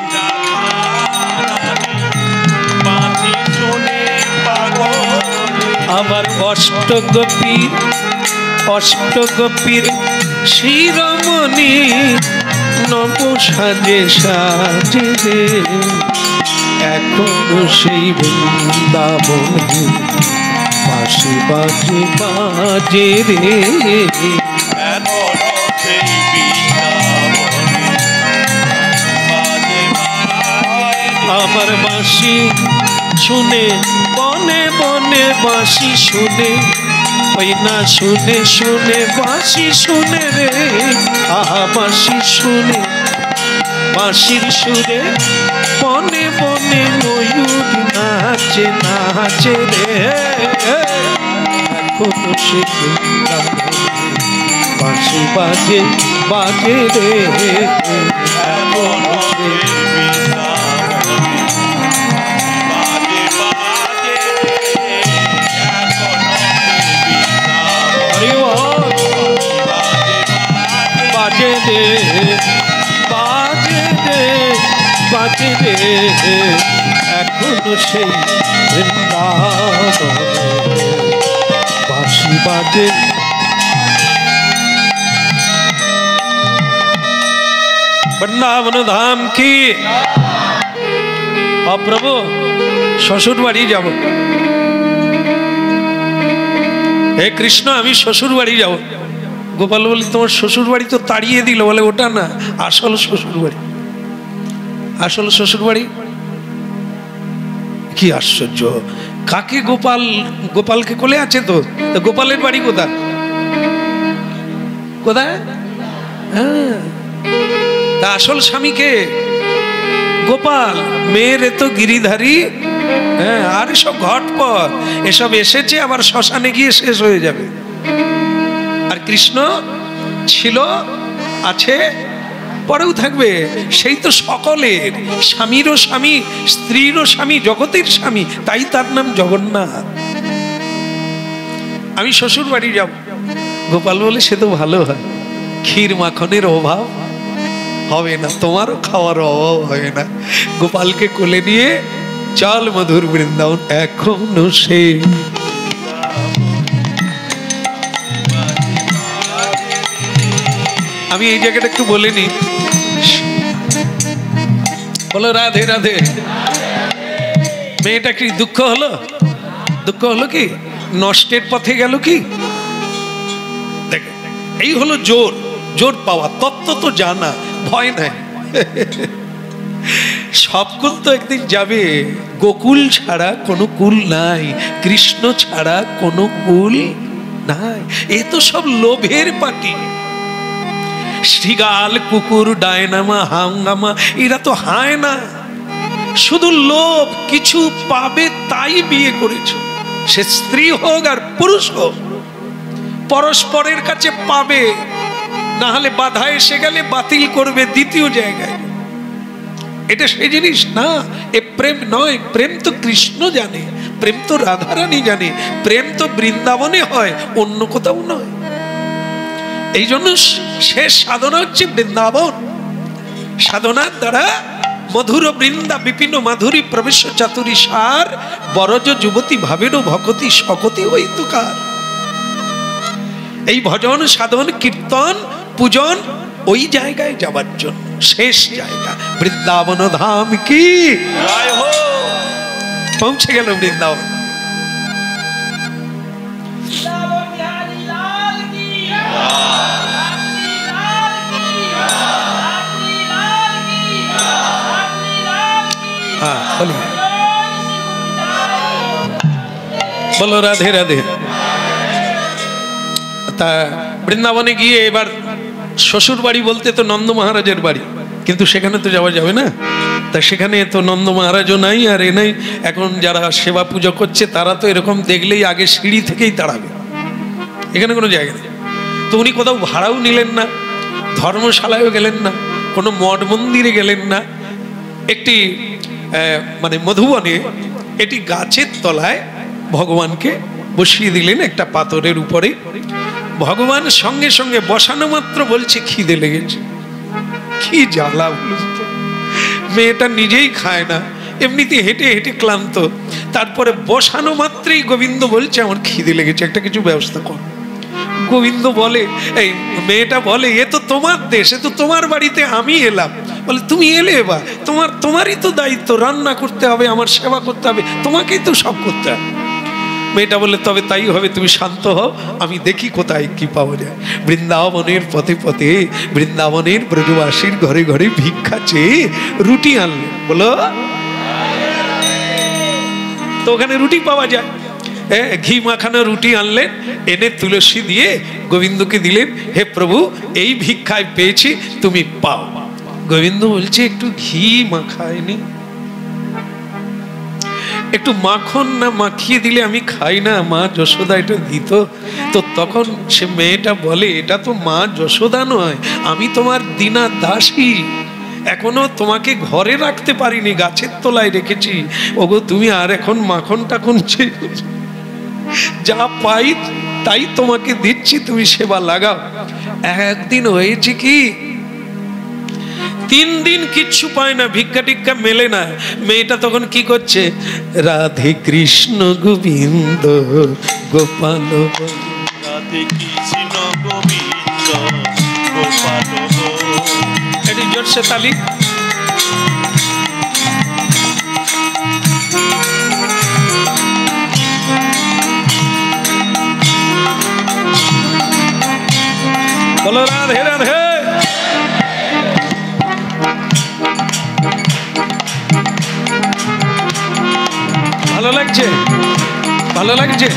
বাঁশি শুনে পাগল আবার অষ্টগোপীর শিরোমণি নব সাজে সাজে রে এখনো সেই বৃন্দাবনে বাঁশি বাজে বাজে রে এখনো সেই বৃন্দাবনে বাজে বাজে আবার বাঁশি শুনে বনে বনে বাঁশি শুনে ওই না শুনে শুনে বাঁশি শুনে রে আহা বাঁশি শুনে বাঁশির সুরে বনে বনে ময়ূর নাচে নাচে রে এখনো সে বাঁশি বাজে বাজে রে এখনো সেই বৃন্দাবনে বাজে বাজে এখনো সেই বৃন্দাবনে হরি বল বাজে রে বাজে রে বাজে রে এখনো সেই বৃন্দাবনে বাঁশি বাজে বৃন্দাবন ধাম কি প্রভু শ্বশুর বাড়ি যাব হে কৃষ্ণ আমি শ্বশুর বাড়ি যাব গোপাল বলে তোমার শ্বশুর বাড়ি তো তাড়িয়ে দিল বলে ওটা না আসল শ্বশুর বাড়ি আসল শ্বশুর বাড়ি কি আশ্চর্য কাকে গোপালকে কোলে আছে তো গোপালের বাড়ি কোথায় কোথায় হ্যাঁ তা আসল স্বামীকে গোপাল মেয়ের তো গিরিধারী হ্যাঁ আর এসব ঘটপট এসব এসেছে আবার শ্মশানে গিয়ে শেষ হয়ে যাবে আর কৃষ্ণ ছিল আছে পরেও থাকবে সেই তো সকলের স্বামীরও স্বামী স্ত্রীরও স্বামী জগতের স্বামী তাই তার নাম জগন্নাথ আমি শ্বশুর বাড়ি যাব গোপাল বলে সে তো ভালো হয় ক্ষীর মাখনের অভাব হবে না তোমারও খাওয়ার অভাব হবে না গোপালকে কোলে নিয়ে চল মধুর বৃন্দাবন এখনো সে আমি এই জায়গাটা একটু বলে নি বলো রাধে রাধে মেয়েটা কি দুঃখ হলো কি নষ্টের পথে গেল কি দেখ এই হলো জোর পাওয়া তত্ত্ব তো জানা ভয় নাই সব কুল তো একদিন যাবে গোকুল ছাড়া কোনো কুল নাই কৃষ্ণ ছাড়া কোনো কুল নাই এ তো সব লোভের পাটি শ্রীগাল কুকুর ডায়নামা হাঙ্গামা এরা তো হায় না শুধু লোভ কিছু পাবে তাই বিয়ে করেছে সে স্ত্রী হোক আর পুরুষ হোক পরস্পরের কাছে পাবে না হলে বাধা এসে গেলে বাতিল করবে দ্বিতীয় জায়গায় এটা সেই জিনিস না এ প্রেম নয় প্রেম তো কৃষ্ণ জানে প্রেম তো রাধারানী জানে, প্রেম তো বৃন্দাবনে হয়, অন্য কোথাও নয়। এই জন্য শেষ সাধনা হচ্ছে বৃন্দাবন। সাধনার দ্বারা মধুর বৃন্দা বিপিন মাধুরী প্রবেশ চাতুরী সার বরজ যুবতী ভাবের ভকতি সকতি হইতুকার। এই ভজন সাধন কীর্তন পূজন ওই জায়গায় যাবার জন্য শেষ জায়গা বৃন্দাবন ধাম কি পৌঁছে গেল বৃন্দাবন। বলো রাধে রাধে। তা বৃন্দাবনে গিয়ে এবার শ্বশুর বাড়ি বলতে তো নন্দ মহারাজের বাড়ি, কিন্তু সেখানে তো যাওয়া যাবে না। তা সেখানে তো নন্দ মহারাজও নাই আর এ নাই। এখন যারা সেবা পুজো করছে তারা তো এরকম দেখলেই আগে সিঁড়ি থেকেই তাড়াবে, এখানে কোনো জায়গা নেই। তো উনি কোথাও ভাড়াও নিলেন না, ধর্মশালায়ও গেলেন না, কোনো মঠ মন্দিরে গেলেন না। একটি মানে মধুবনে এটি গাছের তলায় ভগবানকে বসিয়ে দিলেন একটা পাথরের উপরে। ভগবান সঙ্গে সঙ্গে বসানো মাত্র বলছে খিদে লেগেছে। কি জ্বালা বলুন তো, মেয়েটা নিজেই খায় না, এমনিতে হেঁটে হেঁটে ক্লান্ত, তারপরে বসানো মাত্রই গোবিন্দ বলছে আমার খিদে লেগেছে, একটা কিছু ব্যবস্থা কর। গোবিন্দ বলে, এই মেয়েটা বলে এ তো তোমার দেশ, এ তো তোমার বাড়িতে আমি এলাম। বলে তুমি এলে বা তোমারই তো দায়িত্ব, রান্না করতে হবে, আমার সেবা করতে হবে, তোমাকেই তো সব করতে হবে। মেয়েটা বললে তবে তাই হবে, তুমি শান্ত হও, আমি দেখি কোথায় কি পাওয়া যায়। বৃন্দাবনের পথে পথে বৃন্দাবনের ব্রজবাসীর ঘরে ঘরে ভিক্ষা চেয়ে রুটি আনলেন। বলো তো ওখানে রুটি পাওয়া যায়। ঘি মাখানো রুটি আনলেন, এনে তুলসী দিয়ে গোবিন্দকে দিলেন, হে প্রভু এই ভিক্ষায় পেয়েছি, তুমি পাও। গোবিন্দ বলছে একটু ঘি মাখায়নি, একটু মাখন না মাখিয়ে দিলে আমি খাই না, মা যশোদা এটা দিত। তো তখন সে মেয়েটা বলে এটা তো মা যশোদা নয়, আমি তোমার দীনা দাসী, এখনো তোমাকে ঘরে রাখতে পারিনি, গাছের তলায় রেখেছি। ওগো তুমি আর এখন মাখন টাখন যা পাই তাই তোমাকে দিচ্ছি, তুমি সেবা লাগাও। একদিন হয়েছে কি 3 দিন কিচ্ছু পায় না, ভিক্ষা টিক্ষা মেলে না। মেয়েটা তখন কি করছে, রাধে কৃষ্ণ গোবিন্দ গোপাল, রাধে কৃষ্ণ গোবিন্দ গোপাল। এটি জোরসে তালি। বলো রাধে রাধে। ভালো লাগছে, ভালো লাগছে?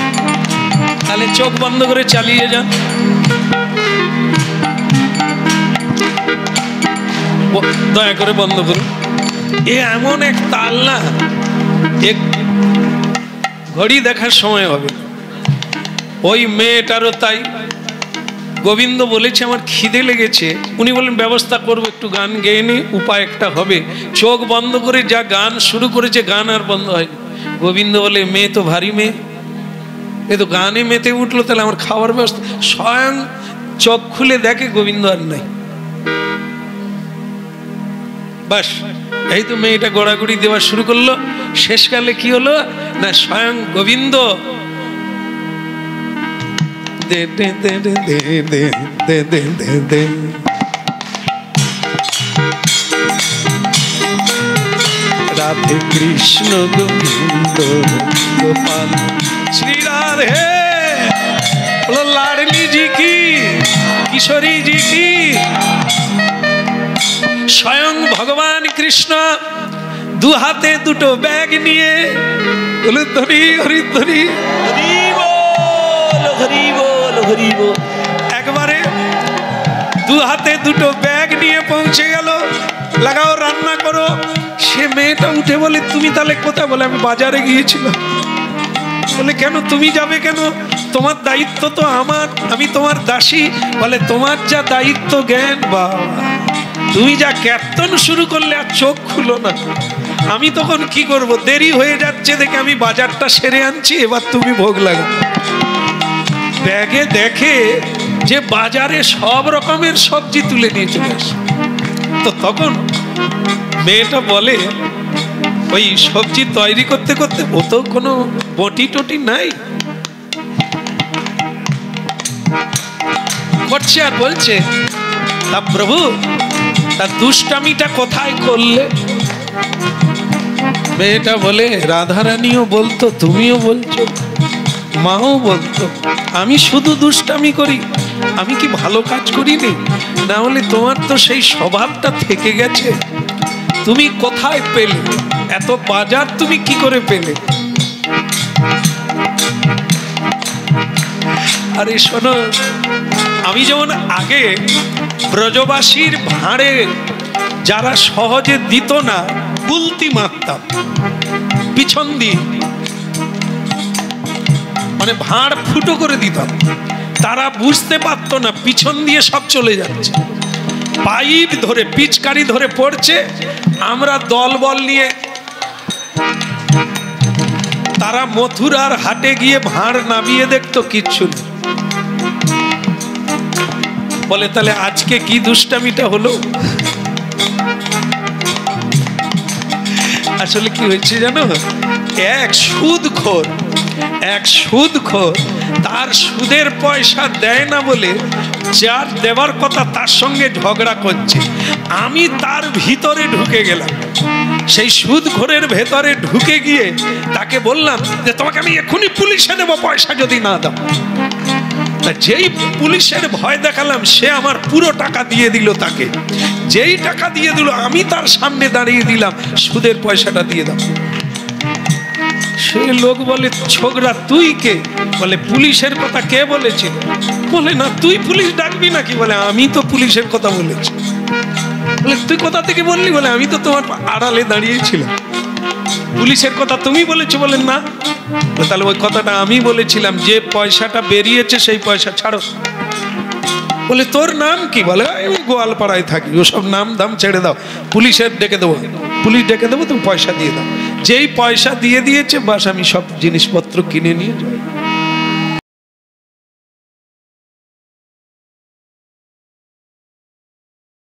তাহলে চোখ বন্ধ করে চালিয়ে যান। দয়া করে বন্ধ করুন। এ এমন এক তাল না, এক ঘড়ি দেখার সময় হবে। ওই মেয়েটারও তাই। গোবিন্দ বলেছে আমার খিদে লেগেছে, উনি বলেন ব্যবস্থা করবো, একটু গান গেয়ে নি, উপায় একটা হবে। চোখ বন্ধ করে যা গান শুরু করেছে, গান আর বন্ধ হয়নি। গোবিন্দ বলে মেয়ে তো ভারী মেয়ে, এ তো গানে মেতে উঠলো, তাহলে আমার খাওয়ার ব্যবস্থা। স্বয়ং চোখ খুলে দেখে গোবিন্দ আর নাই। বাস এই তো মেয়েটা গড়াগড়ি দেওয়া শুরু করলো। শেষকালে কি হলো না, স্বয়ং গোবিন্দ দে দে দে দে দে দে দে দে দে, রাধে কৃষ্ণ গোবিন্দ গোপাল শ্রী রাধে। বলো লাডলি জি কি, কিশোরী জি কি। স্বয়ং ভগবান কৃষ্ণ দু হাতে দুটো ব্যাগ নিয়ে হরিধ্বনি হরিধ্বনি একবারে দু হাতে দুটো ব্যাগ নিয়ে পৌঁছে গেল। লাগাও রান্না করো। সে মেয়েটা উঠে বলে তুমি তাহলে কোথায়? বলে আমি বাজারে গিয়েছিলাম। বলে কেন তুমি যাবে কেন? তোমার দায়িত্ব তো আমার, আমি তোমার দাসী। বলে তোমার যা দায়িত্ব জ্ঞান, বাবা তুমি যা কীর্তন শুরু করলে আর চোখ খুলো না। আমি তখন কি করব, দেরি হয়ে যাচ্ছে দেখে আমি বাজারটা সেরে আনছি, এবার তুমি ভোগ লাগো। ব্যাগে দেখে যে বাজারে সব রকমের সবজি তুলে নিয়ে চলে আসে। তো তখন মেয়েটা বলে, ওই সবজি তৈরি করতে করতে ও তো কোনো বটি টটি নাই করছে, আর বলছে, তা প্রভু তা দুষ্টামিটা কোথায় করলে? মেয়েটা বলে, রাধারানীও বলতো, তুমিও বলছো, মাও বলতো, আমি শুধু দুষ্টামি করি, আমি কি ভালো কাজ করিনি? না হলে তোমার তো সেই স্বভাবটা থেকে গেছে। তুমি কোথায় পেলে এত বাজার, তুমি কি করে পেলে? আরে শোনো, আমি যেমন আগে ব্রজবাসীর ভাঁড়ে যারা সহজে দিত না, গুলতি মারতাম পিছন দিয়ে, মানে ভাঁড় ফুটো করে দিতাম, তারা বুঝতে পারতো না পিছন দিয়ে সব চলে যাচ্ছে, পাইপ ধরে পিচকারি ধরে পড়ছে, আমরা দলবল নিয়ে, তারা মথুরার হাটে গিয়ে ভাঁড় নামিয়ে দেখতো কিচ্ছু নেই। বলে, তাহলে আজকে কি দুষ্টামিটা হলো? আসলে কি হয়েছে জানো, এক সুদখোর তার সুদের পয়সা দেয় না বলে যার দেওয়ার কথা তার সঙ্গে ঝগড়া করছে, আমি তার ভিতরে ঢুকে গেলাম, সেই সুদখোরের ভেতরে ঢুকে গিয়ে তাকে বললাম যে তোমাকে আমি এখনই পুলিশে দেবো পয়সা যদি না দাও। যেই পুলিশের ভয় দেখালাম, সে আমার পুরো টাকা দিয়ে দিল তাকে, যেই টাকা দিয়ে দিল আমি তার সামনে দাঁড়িয়ে দিলাম, সুদের পয়সাটা দিয়ে দাও। সে লোক বলে, ছোকরা তুই কে? বলে, পুলিশের কথা কে বলেছিল? বলে, না তুই পুলিশ ডাকবি নাকি? বলে, আমি তো পুলিশের কথা বলেছি। বলে, তুই কোথা থেকে বললি? বলে, আমি তো তোমার আড়ালে দাঁড়িয়েছিলাম। পুলিশের কথা তুমি বলেছো? বলে, না। তাহলে ওই কথাটা আমি বলেছিলাম, যে পয়সাটা বেরিয়েছে সেই পয়সা ছাড়ো। বলে, তোর নাম কি? বলে, আমি গোয়ালপাড়ায় থাকি, ওসব নাম দাম ছেড়ে দাও, পুলিশের ডেকে দেবো, পুলিশ ডেকে দেবো, তুমি পয়সা দিয়ে দাও। যেই পয়সা দিয়ে দিয়েছে, বাস আমি সব জিনিসপত্র কিনে নিয়ে যাই।